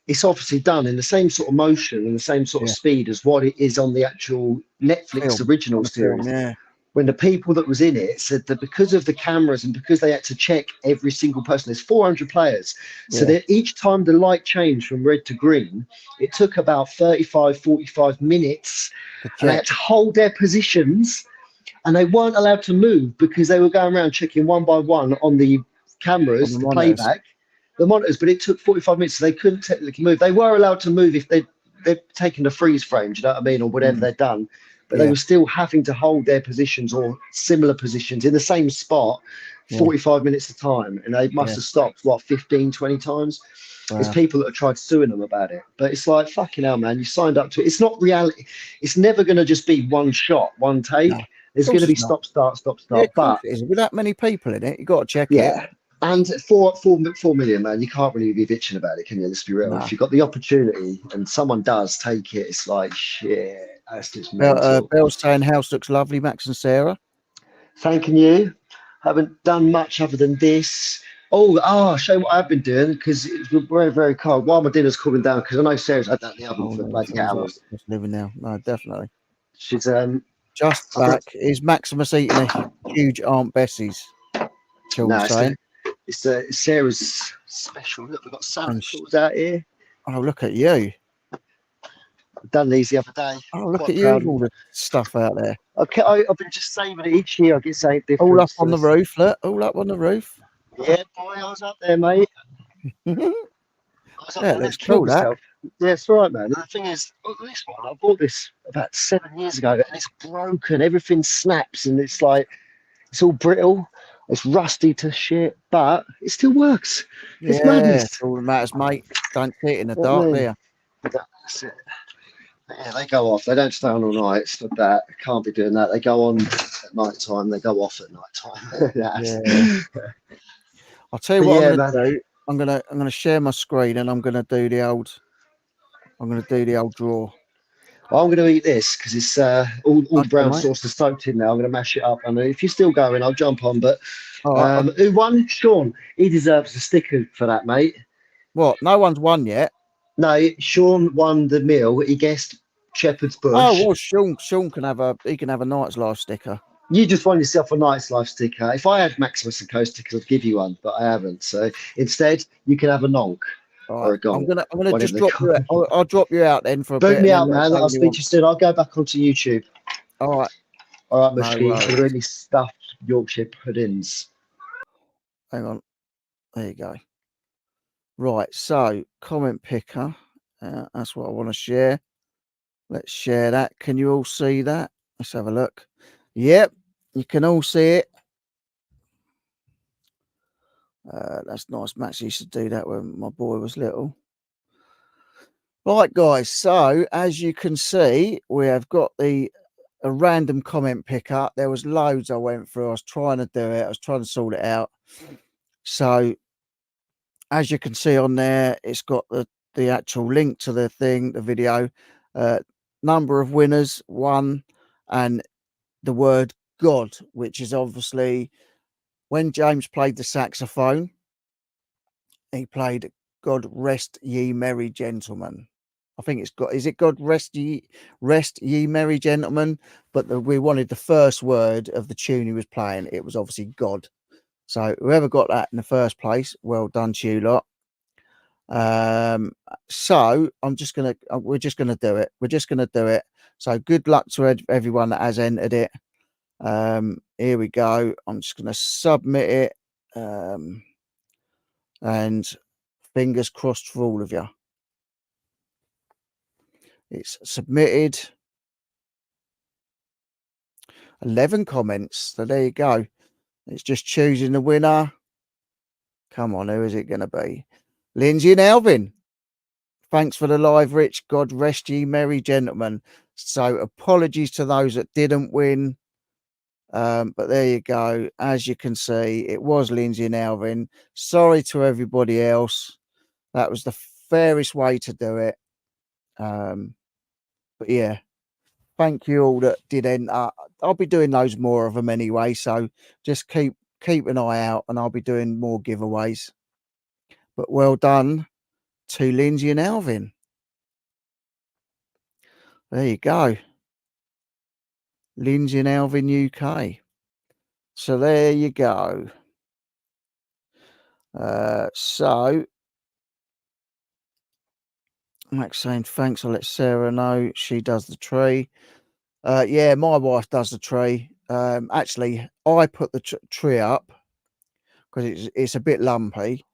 Speaker 2: it's obviously done in the same sort of motion and the same sort of
Speaker 1: yeah.
Speaker 2: speed as what it is on the actual Netflix
Speaker 1: Film
Speaker 2: original
Speaker 1: on the film.
Speaker 2: series.
Speaker 1: Yeah,
Speaker 2: When the people that was in it said that because of the cameras and because they had to check every single person, there's 400 players, so
Speaker 1: yeah.
Speaker 2: that each time the light changed from red to green, it took about 35, 45 minutes,
Speaker 1: To
Speaker 2: and they had
Speaker 1: check
Speaker 2: to hold their positions, and they weren't allowed to move because they were going around checking one by one on the
Speaker 1: on
Speaker 2: cameras,
Speaker 1: the
Speaker 2: the
Speaker 1: monitors.
Speaker 2: playback, the monitors, but it took 45 minutes, so they couldn't technically move. They were allowed to move if they'd taken the freeze frame, do you know what I mean, or whatever
Speaker 1: Mm,
Speaker 2: they'd done, but they
Speaker 1: yeah,
Speaker 2: were still having to hold their positions or similar positions in the same spot
Speaker 1: yeah,
Speaker 2: 45 minutes of time, and they must
Speaker 1: yeah.
Speaker 2: have stopped, what, 15, 20 times? There's
Speaker 1: Wow.
Speaker 2: people that have tried suing them about it, but it's like, fucking hell, man, you signed up to it. It's not reality. It's never going to just be one shot, one
Speaker 1: No,
Speaker 2: take.
Speaker 1: of
Speaker 2: There's going
Speaker 1: course
Speaker 2: to be
Speaker 1: it's not.
Speaker 2: stop, start, stop,
Speaker 1: Yeah,
Speaker 2: start.
Speaker 1: of course
Speaker 2: But
Speaker 1: it is. With that many people in it, you got to check it.
Speaker 2: yeah, and four million, man, you can't really be bitching about it, can you? Let's be real.
Speaker 1: No.
Speaker 2: If you've got the opportunity and someone does take it, it's like shit. That's just mental.
Speaker 1: Bell's saying house looks lovely, Max and Sarah.
Speaker 2: Thanking you. Haven't done much other than this. I'll show you what I've been doing because it's been very, very cold. While my dinner's cooling down, because I know Sarah's had that in the oven
Speaker 1: Oh
Speaker 2: for
Speaker 1: no,
Speaker 2: bloody
Speaker 1: sounds like
Speaker 2: hours.
Speaker 1: just living now. No, definitely.
Speaker 2: She's
Speaker 1: Just
Speaker 2: I think
Speaker 1: back. Is Maximus eating a huge Aunt Bessie's?
Speaker 2: no,
Speaker 1: Chill's saying.
Speaker 2: it's Sarah's special. Look, we've got Santa
Speaker 1: And
Speaker 2: Claus out here.
Speaker 1: oh, look at you.
Speaker 2: I've done these the other day.
Speaker 1: Oh, look
Speaker 2: Quite
Speaker 1: at you
Speaker 2: proud
Speaker 1: with
Speaker 2: of
Speaker 1: all
Speaker 2: them.
Speaker 1: the stuff out there.
Speaker 2: Okay, I've been just saving it each year. I get something
Speaker 1: All
Speaker 2: different.
Speaker 1: up
Speaker 2: So
Speaker 1: on the roof. Look, all up on the roof.
Speaker 2: yeah, boy, I was up there, mate.
Speaker 1: Yeah,
Speaker 2: I was up there.
Speaker 1: it
Speaker 2: I nearly
Speaker 1: looks
Speaker 2: killed
Speaker 1: cool. That.
Speaker 2: myself. Yeah, it's all right, man. And the thing is, look at this one. I bought this about 7 years ago, and it's broken. Everything snaps, and it's like it's all brittle. It's rusty to shit, but it still works. It's
Speaker 1: Yeah,
Speaker 2: madness.
Speaker 1: it's all that matters, mate. Don't see it in the
Speaker 2: You know what I
Speaker 1: dark
Speaker 2: mean?
Speaker 1: there.
Speaker 2: That's it. Yeah, they go off. They don't stay on all night. For that, can't be doing that. They go on at night time. They go off at night time.
Speaker 1: Yeah. I'll tell you
Speaker 2: But
Speaker 1: what I'm
Speaker 2: yeah,
Speaker 1: gonna
Speaker 2: man.
Speaker 1: do. I'm gonna share my screen and I'm gonna do the old. I'm gonna do the old draw.
Speaker 2: I'm going to eat this because it's all the
Speaker 1: Okay,
Speaker 2: brown
Speaker 1: mate.
Speaker 2: sauce is soaked in now. I'm going to mash it up. And if you're still going, I'll jump on. But
Speaker 1: All right.
Speaker 2: who won? Sean. He deserves a sticker for that, mate.
Speaker 1: What? No one's won yet.
Speaker 2: No, Sean won the meal. He guessed Shepherd's
Speaker 1: Oh
Speaker 2: Bush.
Speaker 1: well, Sean can have a. He can have a night's life sticker.
Speaker 2: You just won yourself a nice life sticker. If I had Maximus and Co stickers, I'd give you one, but I haven't. So instead, you can have a nonk
Speaker 1: All right.
Speaker 2: or a gonk,
Speaker 1: I'm gonna
Speaker 2: whatever
Speaker 1: just
Speaker 2: they
Speaker 1: drop
Speaker 2: call
Speaker 1: you.
Speaker 2: it.
Speaker 1: I'll drop you out then for a
Speaker 2: Boot
Speaker 1: bit,
Speaker 2: me
Speaker 1: and then
Speaker 2: out,
Speaker 1: let us
Speaker 2: man.
Speaker 1: know
Speaker 2: I'll
Speaker 1: when you
Speaker 2: speak to
Speaker 1: want.
Speaker 2: you soon. I'll go back onto YouTube.
Speaker 1: All right.
Speaker 2: All right,
Speaker 1: No
Speaker 2: Mushki. I'm
Speaker 1: worries.
Speaker 2: really stuffed Yorkshire puddings.
Speaker 1: Hang on. There you go. Right. So comment picker. That's what I want to share. Let's share that. Can you all see that? Let's have a look. Yep, you can all see it. That's nice. Max used to do that when my boy was little. Right, guys. So as you can see, we have got a random comment picker. There was loads I went through. I was trying to do it. I was trying to sort it out. So as you can see on there, it's got the actual link to the thing, the video, number of winners, 1, and the word God, which is obviously when James played the saxophone, he played God Rest Ye Merry Gentlemen. I think it's God. Is it God Rest Ye Merry Gentlemen? But we wanted the first word of the tune he was playing. It was obviously God. So whoever got that in the first place, well done to you lot. So we're just gonna do it. We're just gonna do it. So good luck to everyone that has entered it. Here we go. I'm just gonna submit it. and fingers crossed for all of you. It's submitted. 11 comments. So there you go. It's just choosing the winner. Come on, who is it going to be? Lindsay and Alvin. Thanks for the live, Rich. God rest ye merry gentlemen. So apologies to those that didn't win. But there you go. As you can see, it was Lindsay and Alvin. Sorry to everybody else. That was the fairest way to do it. But yeah, thank you all that did enter. I'll be doing loads more of them anyway. So just keep an eye out, and I'll be doing more giveaways. But well done to Lindsay and Alvin. There you go. Lindsay and Alvin UK. So there you go. So Max saying thanks. I'll let Sarah know. She does the tree. Yeah, my wife does the tree. Actually, I put the tree up because it's a bit lumpy.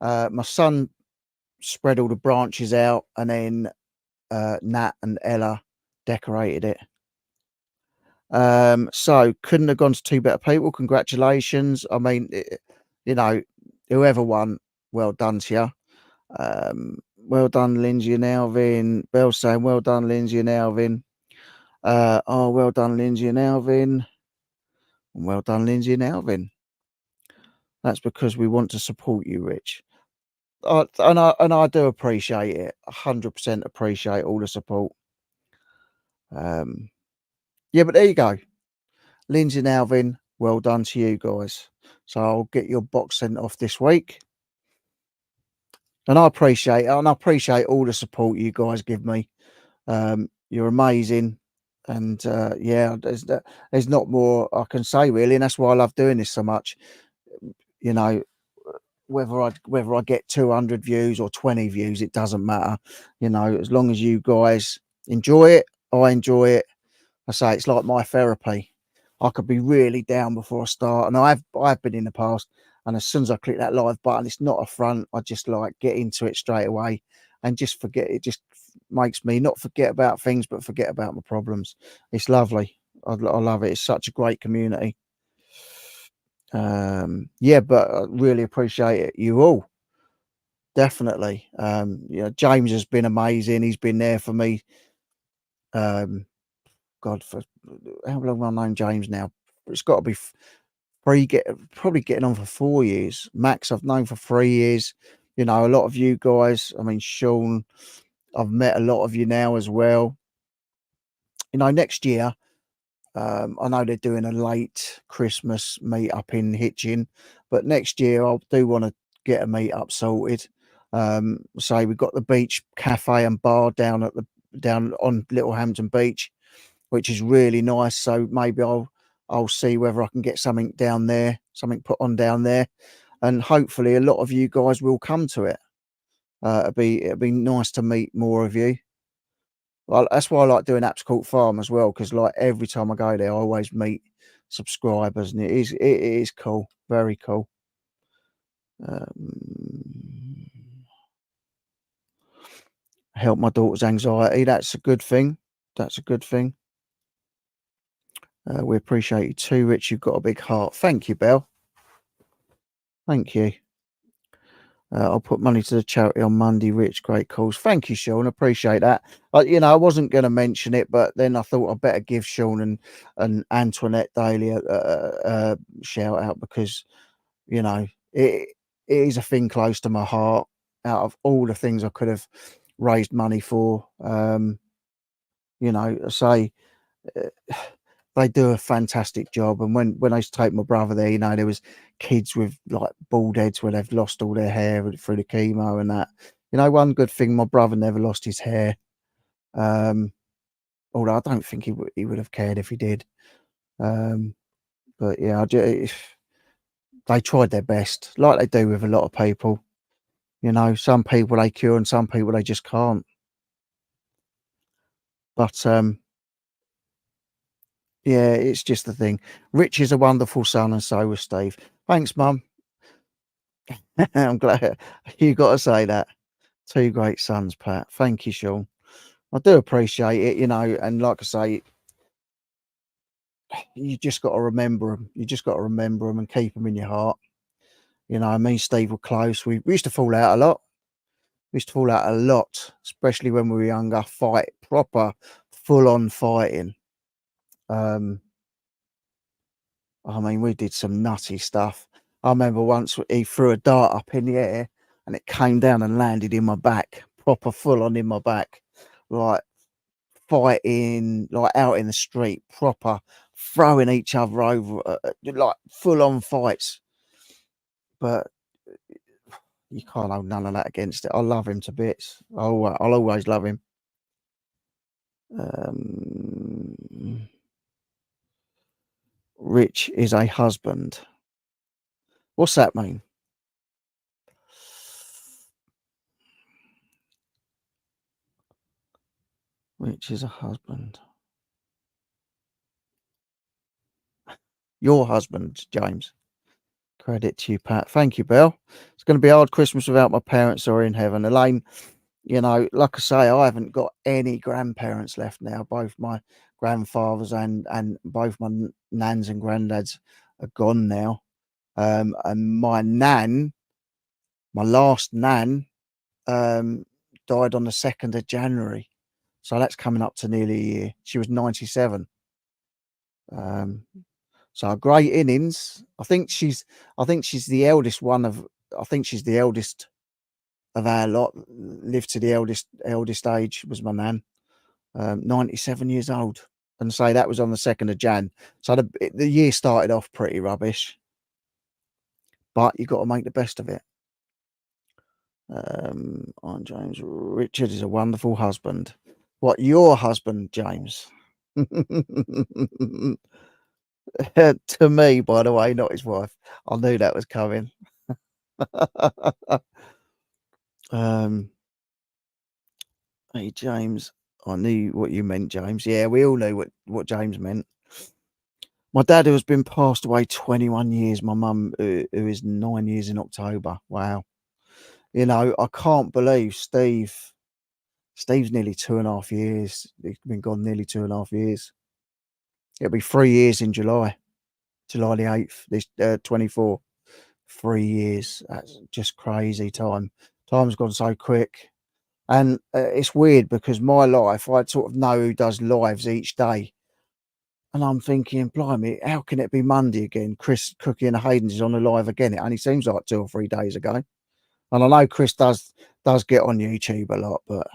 Speaker 1: My son spread all the branches out, and then Nat and Ella decorated it. So couldn't have gone to two better people. Congratulations. I mean, you know, whoever won, well done to you. Well done, Lindsay and Alvin. Bell saying, well done, Lindsay and Alvin. Oh, well done, Lindsay and Alvin. Well done, Lindsay and Alvin. That's because we want to support you, Rich. And I do appreciate it. 100% appreciate all the support. Yeah, but there you go. Lindsay and Alvin, well done to you guys. So I'll get your box sent off this week. And I appreciate it. And I appreciate all the support you guys give me. You're amazing. And yeah, there's not more I can say, really. And that's why I love doing this so much. You know, whether I get 200 views or 20 views, it doesn't matter. You know, as long as you guys enjoy it, I enjoy it. I say it's like my therapy. I could be really down before I start, and I've been in the past. And as soon as I click that live button, it's not a front. I just like get into it straight away and just forget. It just makes me not forget about things, but forget about my problems. It's lovely. I love it. It's such a great community. Yeah, but I really appreciate it. You all definitely. You know, James has been amazing. He's been there for me. God, for how long have I known James now? It's got to be probably getting on for 4 years. Max, I've known for 3 years. You know, a lot of you guys. I mean, Sean, I've met a lot of you now as well. You know, next year, I know they're doing a late Christmas meet up in Hitchin, but next year I do want to get a meet up sorted. So we've got the beach cafe and bar down on Little Hampton Beach, which is really nice. So maybe I'll see whether I can get something down there, something put on down there, and hopefully a lot of you guys will come to it. It'd be nice to meet more of you. Well, that's why I like doing Apps Court Farm as well, because like every time I go there, I always meet subscribers, and it is cool, very cool. Help my daughter's anxiety. That's a good thing. That's a good thing. We appreciate you too, Rich. You've got a big heart. Thank you, Belle. Thank you. I'll put money to the charity on Monday, Rich. Great cause. Thank you, Sean. Appreciate that. You know, I wasn't going to mention it, but then I thought I'd better give Sean and Antoinette Daly a shout out, because, you know, it is a thing close to my heart. Out of all the things I could have raised money for, you know, I say they do a fantastic job. And when I used to take my brother there, you know, there was kids with like bald heads where they've lost all their hair through the chemo and that. You know, one good thing, my brother never lost his hair. Although I don't think he would have cared if he did. But yeah, they tried their best, like they do with a lot of people. You know, some people they cure and some people they just can't. But yeah, it's just the thing. Rich is a wonderful son, and so was Steve. Thanks, Mum. I'm glad you got to say that. Two great sons, Pat. Thank you, Sean. I do appreciate it, and like I say, you just got to remember them. You just got to remember them and keep them in your heart. Me and Steve were close. We used to fall out a lot. We used to fall out a lot, especially when we were younger. Fight, proper, full-on fighting. I mean, we did some nutty stuff. I remember once he threw a dart up in the air and it came down and landed in my back, proper full-on in my back, like fighting, like out in the street, proper throwing each other over, like full-on fights. But you can't hold none of that against it. I love him to bits. I'll always love him. Rich is a husband. What's that mean? Rich is a husband. Your husband, James. Credit to you, Pat. Thank you, Bill. It's going to be a hard Christmas without my parents or in heaven. Elaine, like I say, I haven't got any grandparents left now. Both my grandfathers and both my nans and granddads are gone now. And my nan, my last nan, died on the 2nd of January. So that's coming up to nearly a year. She was 97. So great innings. I think she's the eldest one of. I think she's the eldest of our lot. Lived to the eldest age was my nan. 97 years old, and say that was on the 2nd of Jan. So the year started off pretty rubbish, but you got to make the best of it. I'm James. Richard is a wonderful husband. What, your husband, James? To me, by the way, not his wife. I knew that was coming. Hey, James. I knew what you meant, James. Yeah, we all knew what James meant. My dad, who has been passed away 21 years. My mum, who is 9 years in October. Wow. I can't believe Steve's nearly 2.5 years. He's been gone nearly 2.5 years. It'll be 3 years in July the 8th, this 24. 3 years. That's just crazy time. Time's gone so quick. And it's weird because my life, I sort of know who does lives each day. And I'm thinking, blimey, how can it be Monday again? Chris Cookie and Hayden's is on the live again. It only seems like 2 or 3 days ago. And I know Chris does get on YouTube a lot, but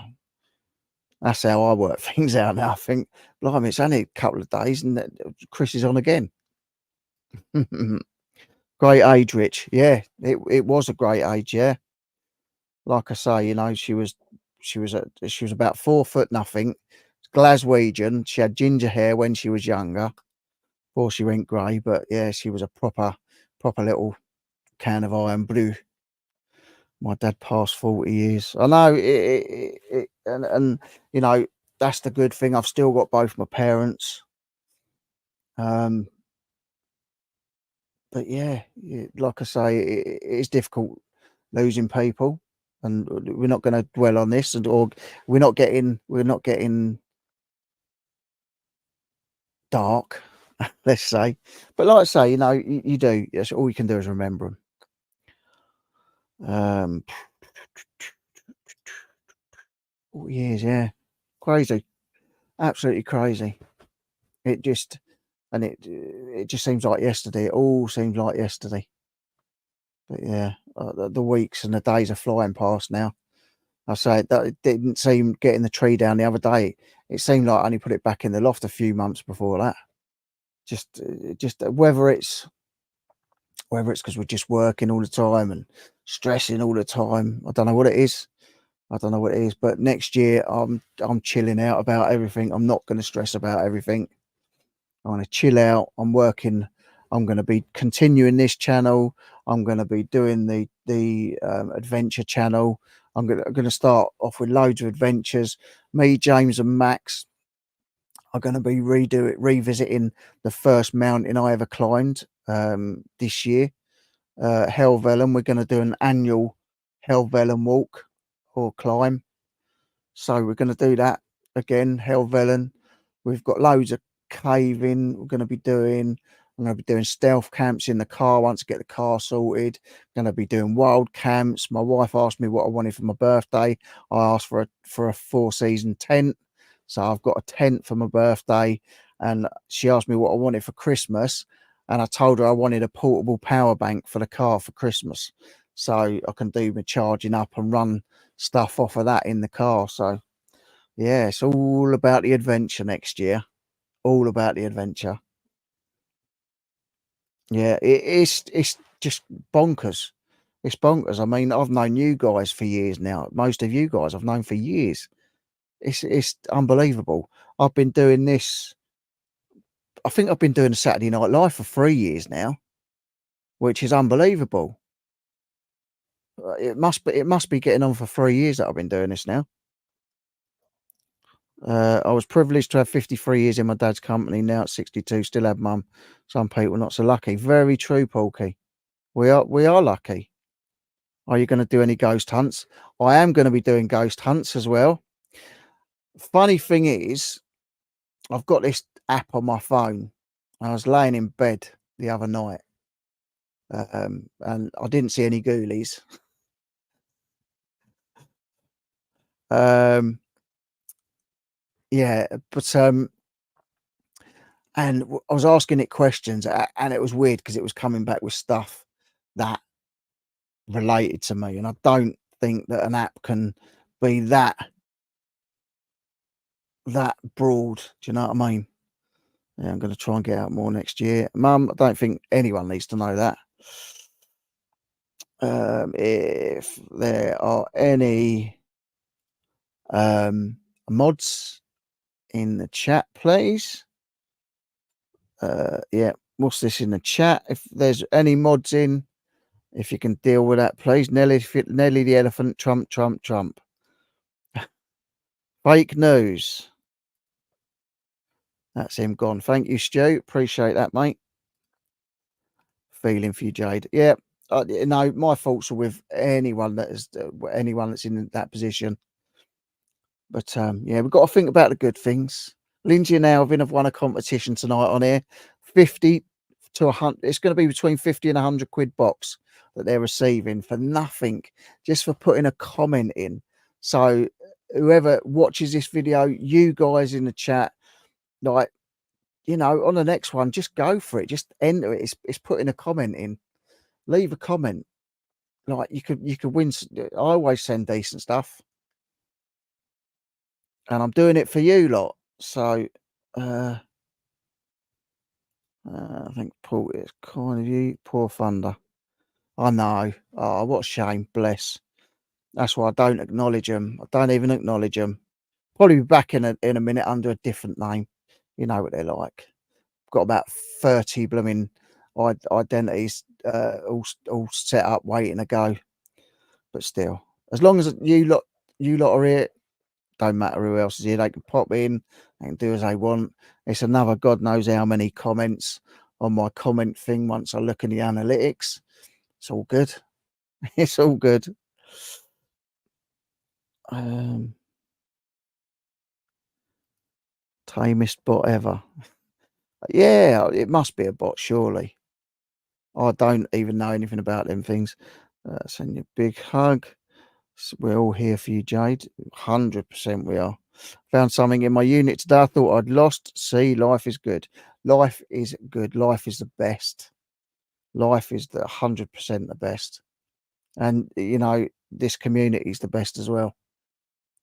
Speaker 1: that's how I work things out now. I think, blimey, it's only a couple of days and Chris is on again. Great age, Rich. Yeah, it was a great age, yeah. Like I say, she was about 4 foot nothing, Glaswegian. She had ginger hair when she was younger, before she went grey. But yeah, she was a proper little can of iron blue. My dad passed 40 years. I know and that's the good thing. I've still got both my parents. But yeah, like I say, it's difficult losing people, and we're not going to dwell on this, or we're not getting dark, let's say. But like I say, you do. That's all you can do is remember them. 40 years, yeah, crazy, absolutely crazy. It just seems like yesterday. It all seems like yesterday. But yeah, the weeks and the days are flying past now. I say that it didn't seem getting the tree down the other day. It seemed like I only put it back in the loft a few months before that. Just whether it's because we're just working all the time and stressing all the time. I don't know what it is. But next year I'm chilling out about everything. I'm not going to stress about everything. I'm going to chill out. I'm working. I'm going to be continuing this channel. I'm going to be doing the adventure channel. I'm going to start off with loads of adventures. Me, James, and Max are going to be revisiting the first mountain I ever climbed this year. Helvellyn. We're going to do an annual Helvellyn walk or climb. So we're going to do that again, Helvellyn. We've got loads of caving we're going to be doing. I'm going to be doing stealth camps in the car once I get the car sorted. Going to be doing wild camps. My wife asked me what I wanted for my birthday. I asked for a 4-season tent. So I've got a tent for my birthday. And she asked me what I wanted for Christmas. And I told her I wanted a portable power bank for the car for Christmas. So I can do my charging up and run stuff off of that in the car. So yeah, it's all about the adventure next year. All about the adventure. Yeah, it's just bonkers. It's bonkers. I mean, I've known you guys for years now. Most of you guys I've known for years. It's unbelievable. I've been doing this. I think I've been doing a Saturday Night Live for 3 years now, which is unbelievable. It must be getting on for 3 years that I've been doing this now. I was privileged to have 53 years in my dad's company. Now at 62, still have mum. Some people not so lucky. Very true, Porky. We are lucky. Are you going to do any ghost hunts? I am going to be doing ghost hunts as well. Funny thing is, I've got this app on my phone. I was laying in bed the other night, and I didn't see any ghoulies. Yeah, but and I was asking it questions, and it was weird because it was coming back with stuff that related to me, and I don't think that an app can be that broad. Do you know what I mean? Yeah, I'm going to try and get out more next year. Mum, I don't think anyone needs to know that. If there are any mods in the chat, please. Yeah, what's this in the chat? If there's any mods in, if you can deal with that, please. Nelly the elephant, Trump. Fake news. That's him gone. Thank you, Stu. Appreciate that, mate. Feeling for you, Jade. Yeah, no, my thoughts are with anyone that's in that position. But yeah, we've got to think about the good things. Lindsay and Alvin have won a competition tonight on here. 50 to 100. It's going to be between 50 and 100 quid box that they're receiving for nothing, just for putting a comment in. So whoever watches this video, you guys in the chat, like, you know, on the next one, just go for it. Just enter it. It's putting a comment in. Leave a comment. Like you could win. I always send decent stuff, and I'm doing it for you lot. So I think Paul, it's kind of you. Poor Thunder. I know. Oh, what a shame. Bless. That's why I don't acknowledge them. I don't even acknowledge them. Probably be back in a minute under a different name. You know what they're like. Got about 30 blooming identities all set up, waiting to go. But still, as long as you lot are here, don't matter who else is here. They can pop in, they can do as they want. It's another God knows how many comments on my comment thing. Once I look in the analytics, it's all good. It's all good. Tamest bot ever. Yeah, it must be a bot, surely. I don't even know anything about them things. Send you a big hug. We're all here for you, Jade. 100% we are. Found something in my unit today I thought I'd lost. See, life is good. Life is good. Life is the best. Life is the 100% the best. And, you know, this community is the best as well.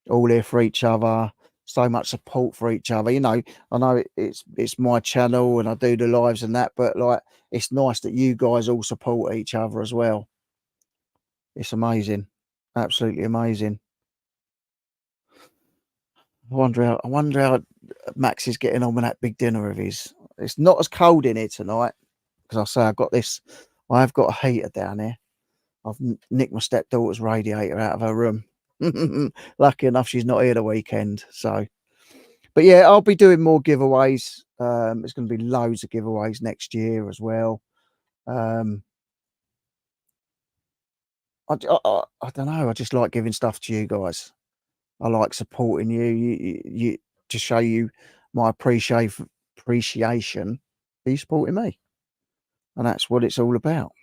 Speaker 1: All here for each other. So much support for each other. You know, I know it's my channel and I do the lives and that, but like it's nice that you guys all support each other as well. It's amazing. Absolutely amazing. I wonder how Max is getting on with that big dinner of his. It's not as cold in here tonight because I say I've got a heater down here. I've nicked my stepdaughter's radiator out of her room. Lucky enough, she's not here the weekend. So, but yeah, I'll be doing more giveaways. There's going to be loads of giveaways next year as well. I don't know. I just like giving stuff to you guys. I like supporting you. You to show you my appreciation for you supporting me, and that's what it's all about.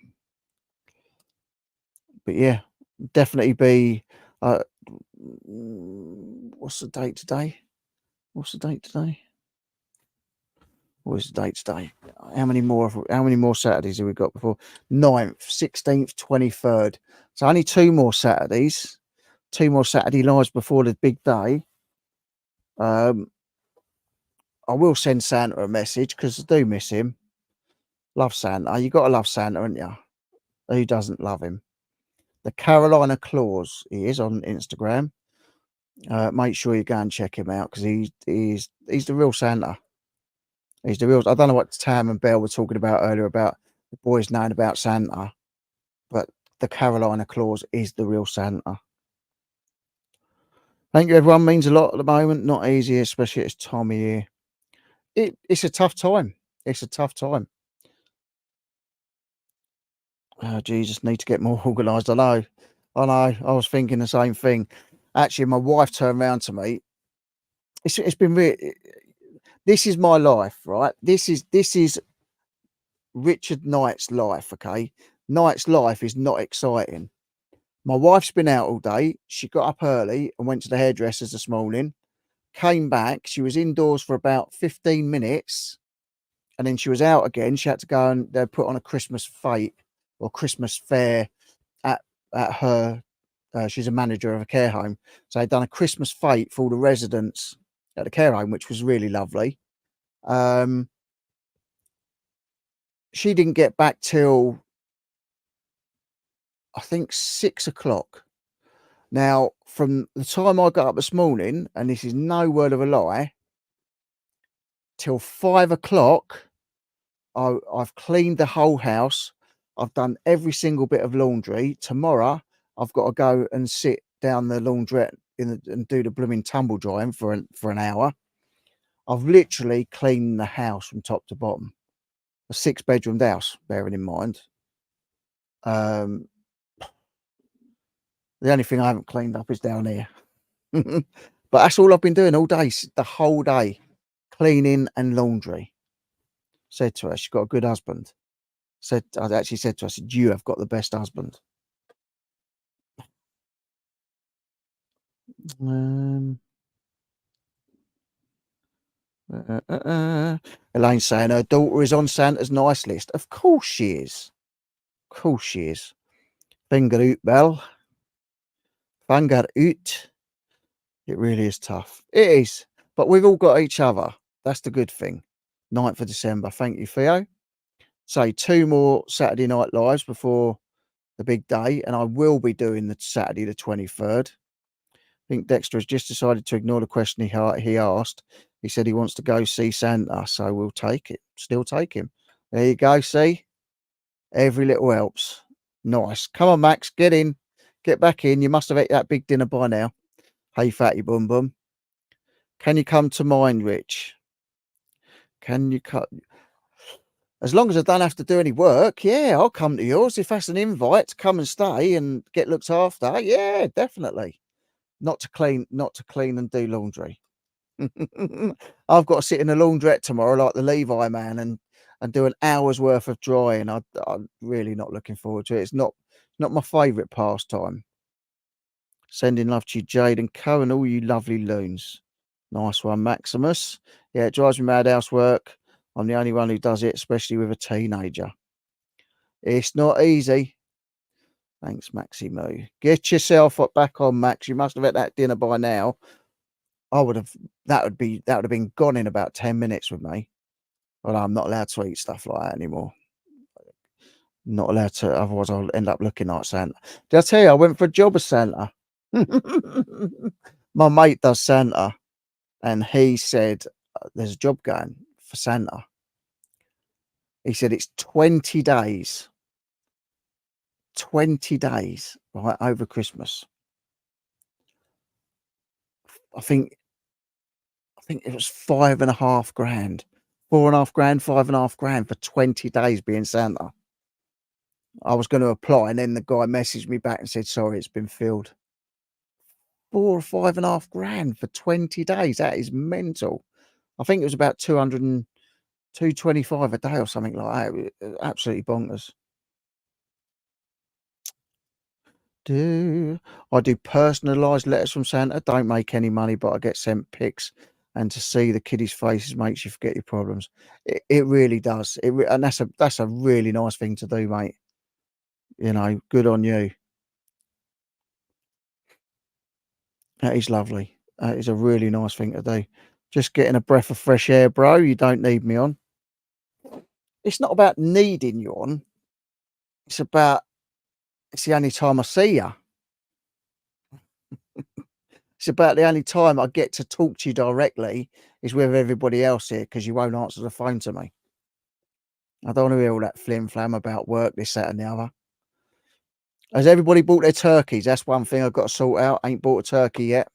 Speaker 1: But yeah, definitely be. What's the date today? What's the date today? What is the date today? How many more Saturdays have we got before? 9th, 16th, 23rd. So only 2 more Saturdays. 2 more Saturday lives before the big day. I will send Santa a message because I do miss him. Love Santa. You got to love Santa, haven't you? Who doesn't love him? The Carolina Claus, he is on Instagram. Make sure you go and check him out because he's the real Santa. He's the real. I don't know what Tam and Belle were talking about earlier about the boys knowing about Santa, but the Carolina Claus is the real Santa. Thank you, everyone. Means a lot at the moment. Not easy, especially at this time of year. It's a tough time. It's a tough time. Oh, Jesus, need to get more organised. I know. I was thinking the same thing. Actually, my wife turned around to me. It's been really. This is my life, right? This is Richard Knight's life. Okay, Knight's life is not exciting. My wife's been out all day. She got up early and went to the hairdressers this morning. Came back. She was indoors for about 15 minutes, and then she was out again. She had to go and they put on a Christmas fete or Christmas fair at her. She's a manager of a care home, so they'd done a Christmas fete for all the residents at the care home, which was really lovely. She didn't get back till I think 6 o'clock. Now, from the time I got up this morning, and this is no word of a lie, till 5 o'clock, I've cleaned the whole house. I've done every single bit of laundry. Tomorrow, I've got to go and sit down the laundrette and do the blooming tumble drying for an hour. I've literally cleaned the house from top to bottom. A 6-bedroomed house, bearing in mind. The only thing I haven't cleaned up is down here. But that's all I've been doing all day, the whole day, cleaning and laundry. Said to her, she's got a good husband. I actually said to her, I said, you have got the best husband. Elaine's saying her daughter is on Santa's nice list. Of course she is. Of course she is. Finger out, Belle. Finger out. It really is tough. It is. But we've all got each other. That's the good thing. 9th of December. Thank you, Theo. So 2 more Saturday night lives before the big day. And I will be doing the Saturday the 23rd. I think Dexter has just decided to ignore the question he asked. He said he wants to go see Santa. So we'll take it. Still take him. There you go. See? Every little helps. Nice. Come on, Max. Get in. Get back in. You must have ate that big dinner by now. Hey, fatty bum bum. Can you come to mine, Rich? Can you cut? As long as I don't have to do any work, yeah, I'll come to yours. If that's an invite to come and stay and get looked after, yeah, definitely. Not to clean and do laundry. I've got to sit in a laundrette tomorrow, like the Levi man, and do an hour's worth of drying. I'm really not looking forward to it. It's not my favourite pastime. Sending love to you, Jade and Co, and all you lovely loons. Nice one, Maximus. Yeah, it drives me mad, housework. I'm the only one who does it, especially with a teenager. It's not easy. Thanks, Maxi Moo. Get yourself back on, Max. You must have had that dinner by now. That would have been gone in about 10 minutes with me. Well, I'm not allowed to eat stuff like that anymore. Not allowed to, otherwise I'll end up looking like Santa. Did I tell you I went for a job as Santa? My mate does Santa, and he said there's a job going for Santa. He said it's 20 days. 20 days, right, over Christmas. I think it was 5.5 grand. 4.5 grand, 5.5 grand for 20 days being Santa. I was going to apply, and then the guy messaged me back and said, "Sorry, it's been filled." 4 or 5.5 grand for 20 days. That is mental. I think it was about 225 a day or something like that. It was absolutely bonkers. I do personalised letters from Santa. Don't make any money, but I get sent pics, and to see the kiddies' faces makes you forget your problems. It really does. And that's a really nice thing to do, mate. You know, good on you. That is lovely. That is a really nice thing to do. Just getting a breath of fresh air, bro. You don't need me on. It's not about needing you on. It's about it's the only time I see you. It's about the only time I get to talk to you directly is with everybody else here because you won't answer the phone to me. I don't want to hear all that flim flam about work, this, that, and the other. Has everybody bought their turkeys? That's one thing I've got to sort out. Ain't bought a turkey yet.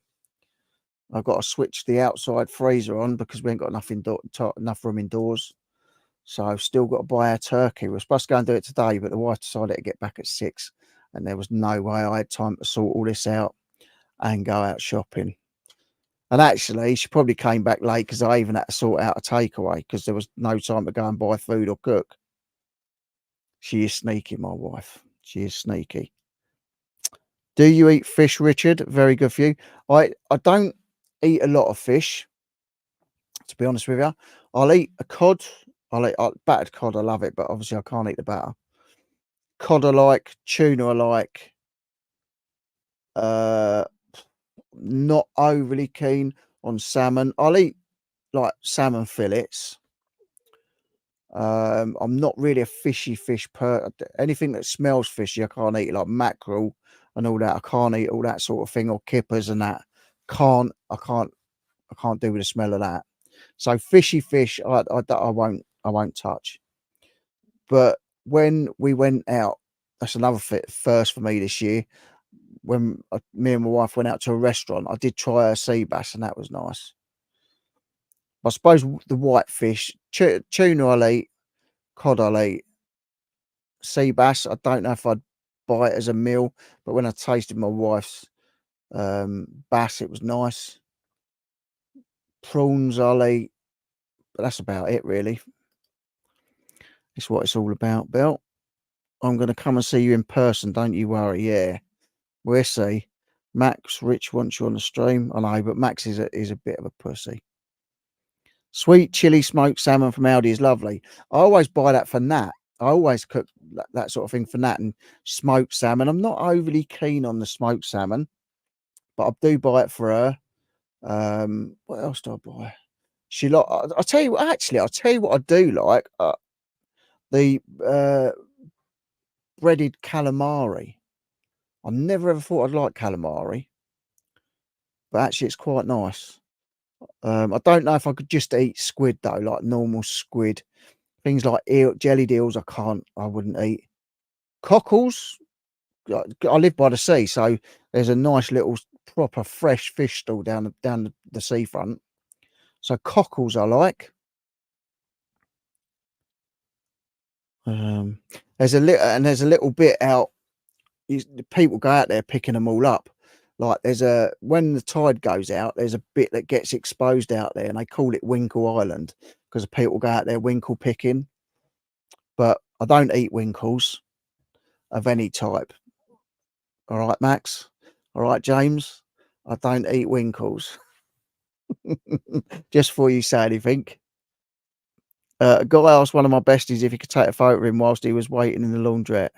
Speaker 1: I've got to switch the outside freezer on because we ain't got enough room indoors. So I've still got to buy a turkey. We were supposed to go and do it today, but the wife decided to get back at 6, and there was no way I had time to sort all this out and go out shopping. And actually, she probably came back late because I even had to sort out a takeaway because there was no time to go and buy food or cook. She is sneaky, my wife. She is sneaky. Do you eat fish, Richard? Very good for you. I don't eat a lot of fish, to be honest with you. I'll eat a cod. I'll eat battered cod. I love it, but obviously I can't eat the batter. Cod I like. Tuna I like. Uh, Not overly keen on salmon. I'll eat like salmon fillets. I'm not really a fishy fish anything that smells fishy, I can't eat, like mackerel and all that. I can't eat all that sort of thing, or kippers and that. I can't do with the smell of that. So fishy fish, I won't touch. But when we went out, that's another first for me this year. When me and my wife went out to a restaurant, I did try a sea bass, and that was nice. I suppose the white fish, tuna I'll eat, cod I'll eat. Sea bass, I don't know if I'd buy it as a meal, but when I tasted my wife's bass, it was nice. Prawns I'll eat, but that's about it really. It's what it's all about, Bill. I'm going to come and see you in person, don't you worry. Yeah, we'll see. Max Rich wants you on the stream. I know, but Max is a bit of a pussy. Sweet chili smoked salmon from Aldi is lovely. I always buy that for Nat. I always cook that sort of thing for Nat, and smoked salmon. I'm not overly keen on the smoked salmon, but I do buy it for her. What else do I buy? She like. I'll tell you. Actually, I'll tell you what I do like. The breaded calamari. I never ever thought I'd like calamari, but actually, it's quite nice. I don't know if I could just eat squid though, like normal squid. Things like jellied eels, I wouldn't eat. Cockles, I live by the sea, so there's a nice little proper fresh fish stall down the seafront. So cockles I like. There's a little bit out. People go out there picking them all up. Like when the tide goes out, there's a bit that gets exposed out there, and they call it Winkle Island because people go out there winkle picking. But I don't eat winkles of any type. All right, Max. All right, James. I don't eat winkles. Just before you say anything. A guy asked one of my besties if he could take a photo of him whilst he was waiting in the laundrette.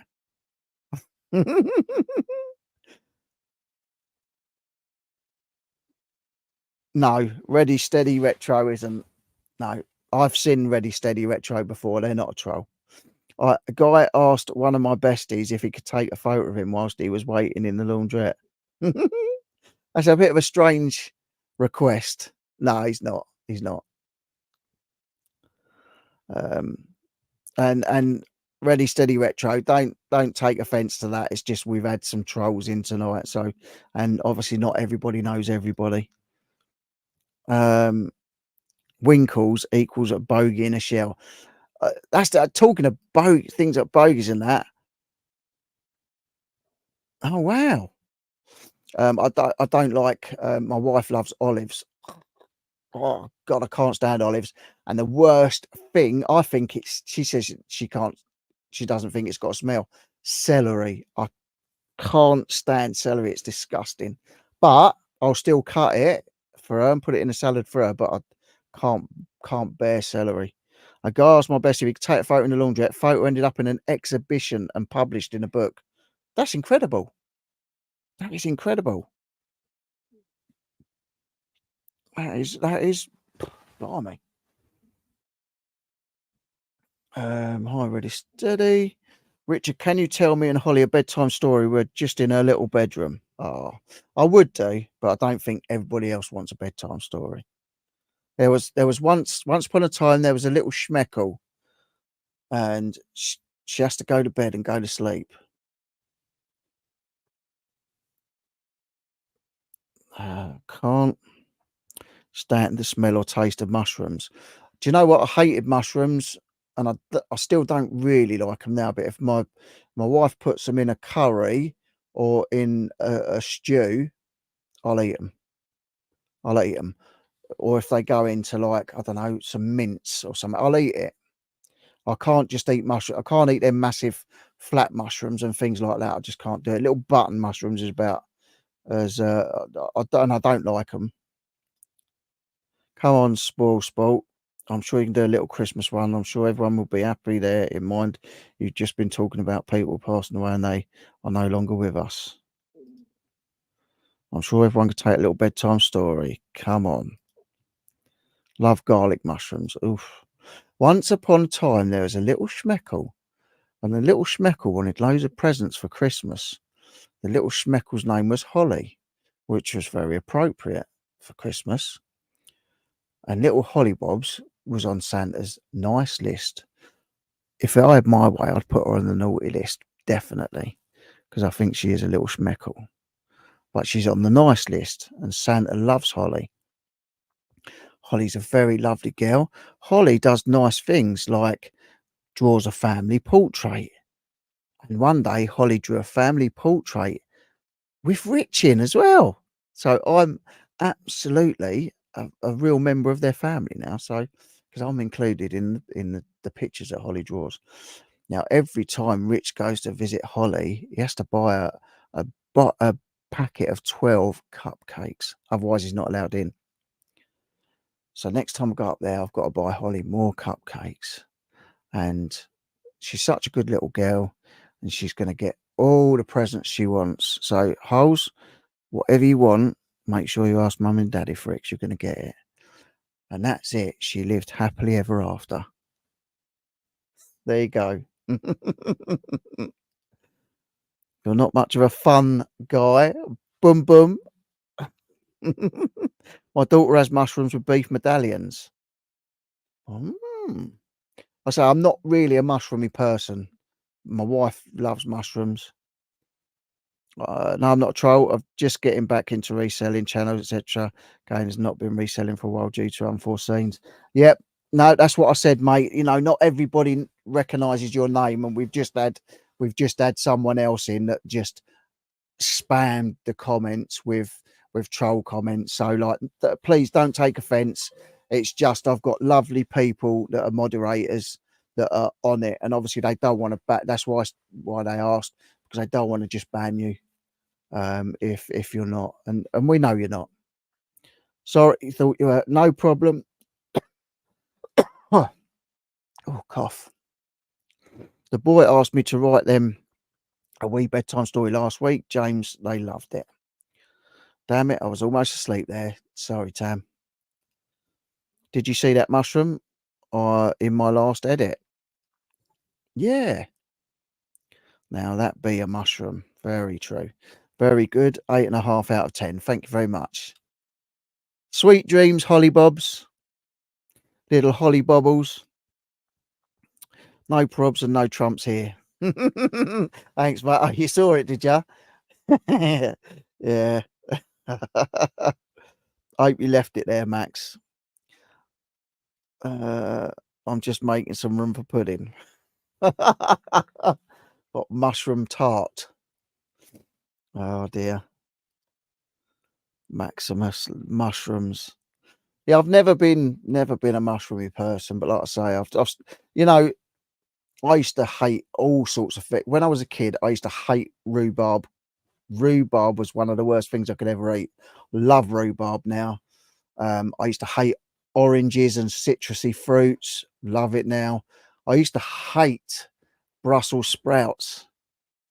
Speaker 1: No, Ready Steady Retro isn't. No, I've seen Ready Steady Retro before. They're not a troll. A guy asked one of my besties if he could take a photo of him whilst he was waiting in the laundrette. That's a bit of a strange request. No, he's not. He's not. And Ready Steady Retro, don't take offence to that. It's just we've had some trolls in tonight, so, and obviously not everybody knows everybody. Winkles equals a bogey in a shell. That's talking of things like bogies and that. Oh wow. I don't like. My wife loves olives. Oh God, I can't stand olives. And the worst thing, I think it's. She says she can't. She doesn't think it's got a smell. Celery. I can't stand celery. It's disgusting. But I'll still cut it for her and put it in a salad for her. But I can't bear celery. A guy asked my best if he could take a photo in the laundrette. Photo ended up in an exhibition and published in a book. That's incredible. That is incredible. That is blimey. Hi, ready, steady. Richard, can you tell me and Holly a bedtime story? We're just in her little bedroom. Oh, I would do, but I don't think everybody else wants a bedtime story. There was once upon a time there was a little schmeckle, and she has to go to bed and go to sleep. Can't stand the smell or taste of mushrooms. Do you know what? I hated mushrooms, and I still don't really like them now. But if my wife puts them in a curry or in a stew, I'll eat them. I'll eat them. Or if they go into, like, I don't know, some mince or something, I'll eat it. I can't just eat mushroom. I can't eat them massive flat mushrooms and things like that. I just can't do it. Little button mushrooms is about as I don't like them. Come on, spoil sport. I'm sure you can do a little Christmas one. I'm sure everyone will be happy there in mind. You've just been talking about people passing away and they are no longer with us. I'm sure everyone could take a little bedtime story. Come on. Love garlic mushrooms. Oof. Once upon a time, there was a little schmeckle, and the little schmeckle wanted loads of presents for Christmas. The little schmeckle's name was Holly, which was very appropriate for Christmas. And little Hollybobs was on Santa's nice list. If I had my way, I'd put her on the naughty list, definitely, because I think she is a little schmeckle. But she's on the nice list, and Santa loves Holly. Holly's a very lovely girl. Holly does nice things like draws a family portrait. And one day, Holly drew a family portrait with Rich in as well. So I'm absolutely a real member of their family now. So because I'm included in the pictures that Holly draws. Now, every time Rich goes to visit Holly, he has to buy a, a packet of 12 cupcakes. Otherwise, he's not allowed in. So next time I go up there, I've got to buy Holly more cupcakes. And she's such a good little girl, and she's going to get all the presents she wants. So, Holes, whatever you want, make sure you ask Mum and Daddy for it, 'cause you're going to get it. And that's it. She lived happily ever after. There you go. You're not much of a fun guy. Boom, boom. My daughter has mushrooms with beef medallions. Mm. I say I'm not really a mushroomy person. My wife loves mushrooms. No, I'm not a troll. I'm just getting back into reselling channels, etc. Again, has not been reselling for a while due to unforeseens. Yep. No, that's what I said, mate. You know, not everybody recognises your name, and we've just had someone else in that just spammed the comments with troll comments. So, like, please don't take offence. It's just I've got lovely people that are moderators that are on it, and obviously they don't want to back. That's why they asked, because they don't want to just ban you if you're not, and we know you're not. Sorry, you thought you were, no problem. Oh, cough. The boy asked me to write them a wee bedtime story last week. James, they loved it. Damn it, I was almost asleep there. Sorry, Tam. Did you see that mushroom in my last edit? Yeah. Now that be a mushroom. Very true. Very good. 8.5 out of 10. Thank you very much. Sweet dreams, Hollybobs. Little Holly Bobbles. No probs and no trumps here. Thanks, mate. Oh, you saw it, did you? Yeah. I hope you left it there, Max. I'm just making some room for pudding. Got mushroom tart. Oh dear. Maximus mushrooms. Yeah, I've never been a mushroomy person, but like I say, you know, I used to hate all sorts of things. When I was a kid, I used to hate rhubarb. Rhubarb was one of the worst things I could ever eat. Love rhubarb now. I used to hate oranges and citrusy fruits. Love it now. I used to hate Brussels sprouts,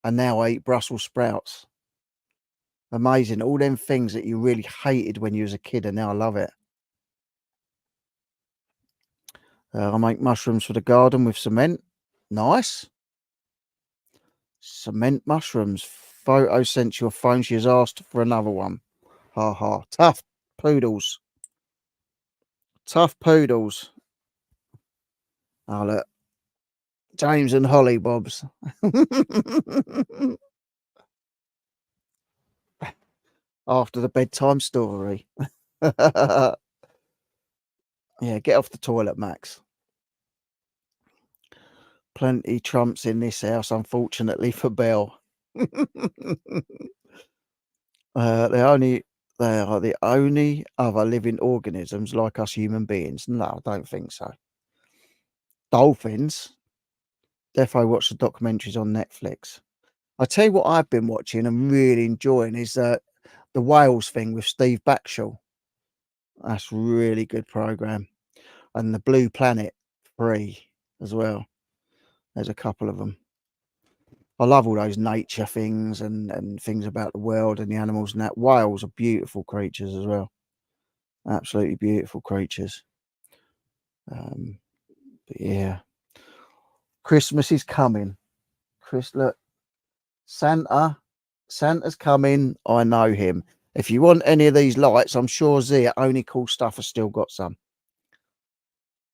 Speaker 1: and now I eat Brussels sprouts. Amazing. All them things that you really hated when you was a kid, and now I love it. I make mushrooms for the garden with cement. Nice. Cement mushrooms. Photo sent to your phone. She has asked for another one. Ha ha. Tough poodles. Tough poodles. Oh, look. James and Holly Bobs. After the bedtime story. Yeah, get off the toilet, Max. Plenty trumps in this house, unfortunately, for Belle. They are the only other living organisms like us human beings. No, I don't think so. Dolphins. Defo watch the documentaries on Netflix. I tell you what I've been watching and really enjoying is the whales thing with Steve Backshall. That's a really good program. And the Blue Planet 3 as well. There's a couple of them. I love all those nature things and things about the world and the animals and that. Whales are beautiful creatures as well. Absolutely beautiful creatures. But yeah. Christmas is coming. Look, Santa's coming. I know him. If you want any of these lights, I'm sure Z at Only Cool Stuff has still got some.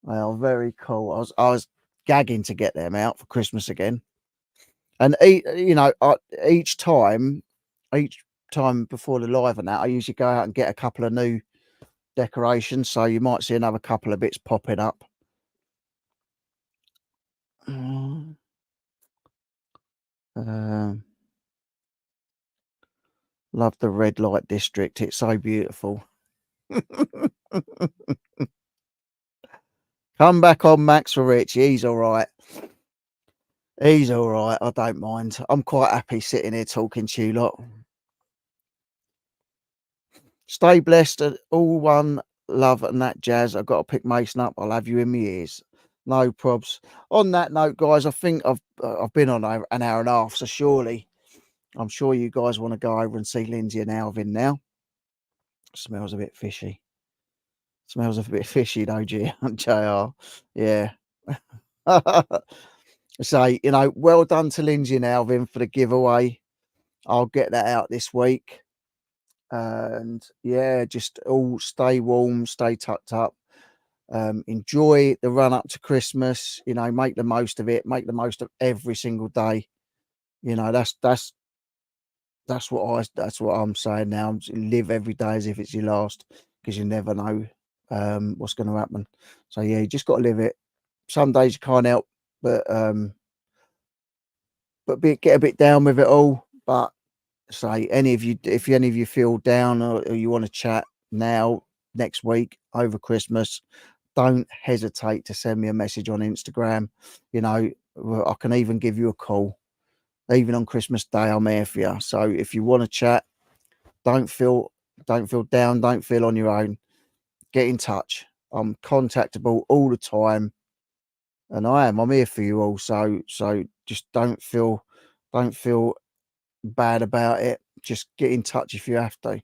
Speaker 1: They are very cool. I was gagging to get them out for Christmas again. And each time before the live and that, I usually go out and get a couple of new decorations. So you might see another couple of bits popping up. Love the red light district. It's so beautiful. Come back on Max for Rich. He's all right. He's all right. I don't mind. I'm quite happy sitting here talking to you lot. Stay blessed. All one love and that jazz. I've got to pick Mason up. I'll have you in my ears. No probs. On that note, guys, I think I've been on an hour and a half. So surely, I'm sure you guys want to go over and see Lindsay and Alvin now. Smells a bit fishy. Smells a bit fishy, though, JR. Yeah. So, well done to Lindsay and Alvin for the giveaway. I'll get that out this week. And yeah, just all stay warm, stay tucked up. Enjoy the run up to Christmas. Make the most of it. Make the most of every single day. That's what I'm saying now. Live every day as if it's your last, because you never know what's going to happen. So yeah, you just got to live it. Some days you can't help but get a bit down with it all. But say if any of you feel down or you want to chat now, next week, over Christmas, don't hesitate to send me a message on Instagram. I can even give you a call. Even on Christmas Day, I'm here for you. So if you want to chat, don't feel down, don't feel on your own. Get in touch. I'm contactable all the time, and I'm here for you all. So just don't feel bad about it. Just get in touch if you have to.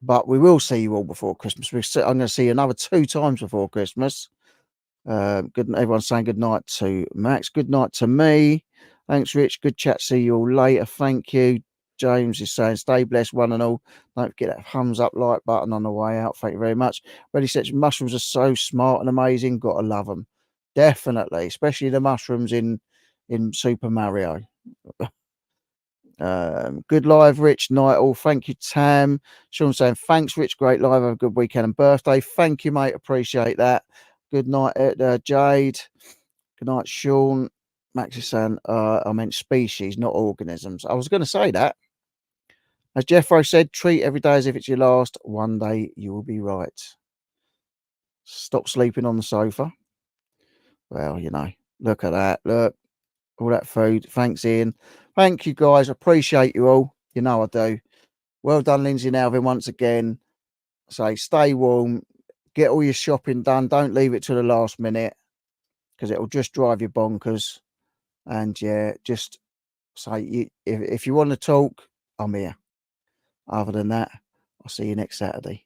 Speaker 1: But we will see you all before Christmas. I'm going to see you another 2 times before Christmas. Good. Everyone's saying good night to Max. Good night to me. Thanks, Rich. Good chat. See you all later. Thank you. James is saying, stay blessed, one and all. Don't forget that thumbs up, like button on the way out. Thank you very much. Ready, set. Mushrooms are so smart and amazing. Got to love them. Definitely, especially the mushrooms in Super Mario. Good live, Rich. Night all. Thank you, Tam. Sean saying, thanks, Rich. Great live. Have a good weekend and birthday. Thank you, mate. Appreciate that. Good night, Jade. Good night, Sean. Max is saying, I meant species, not organisms. I was going to say that. As Jeffro said, treat every day as if it's your last. One day you will be right. Stop sleeping on the sofa. Well, you know, look at that. Look, all that food. Thanks, Ian. Thank you, guys. Appreciate you all. You know I do. Well done, Lindsay and Alvin, once again. Say, stay warm. Get all your shopping done. Don't leave it to the last minute because it'll just drive you bonkers. And yeah, just say, if you want to talk, I'm here. Other than that, I'll see you next Saturday.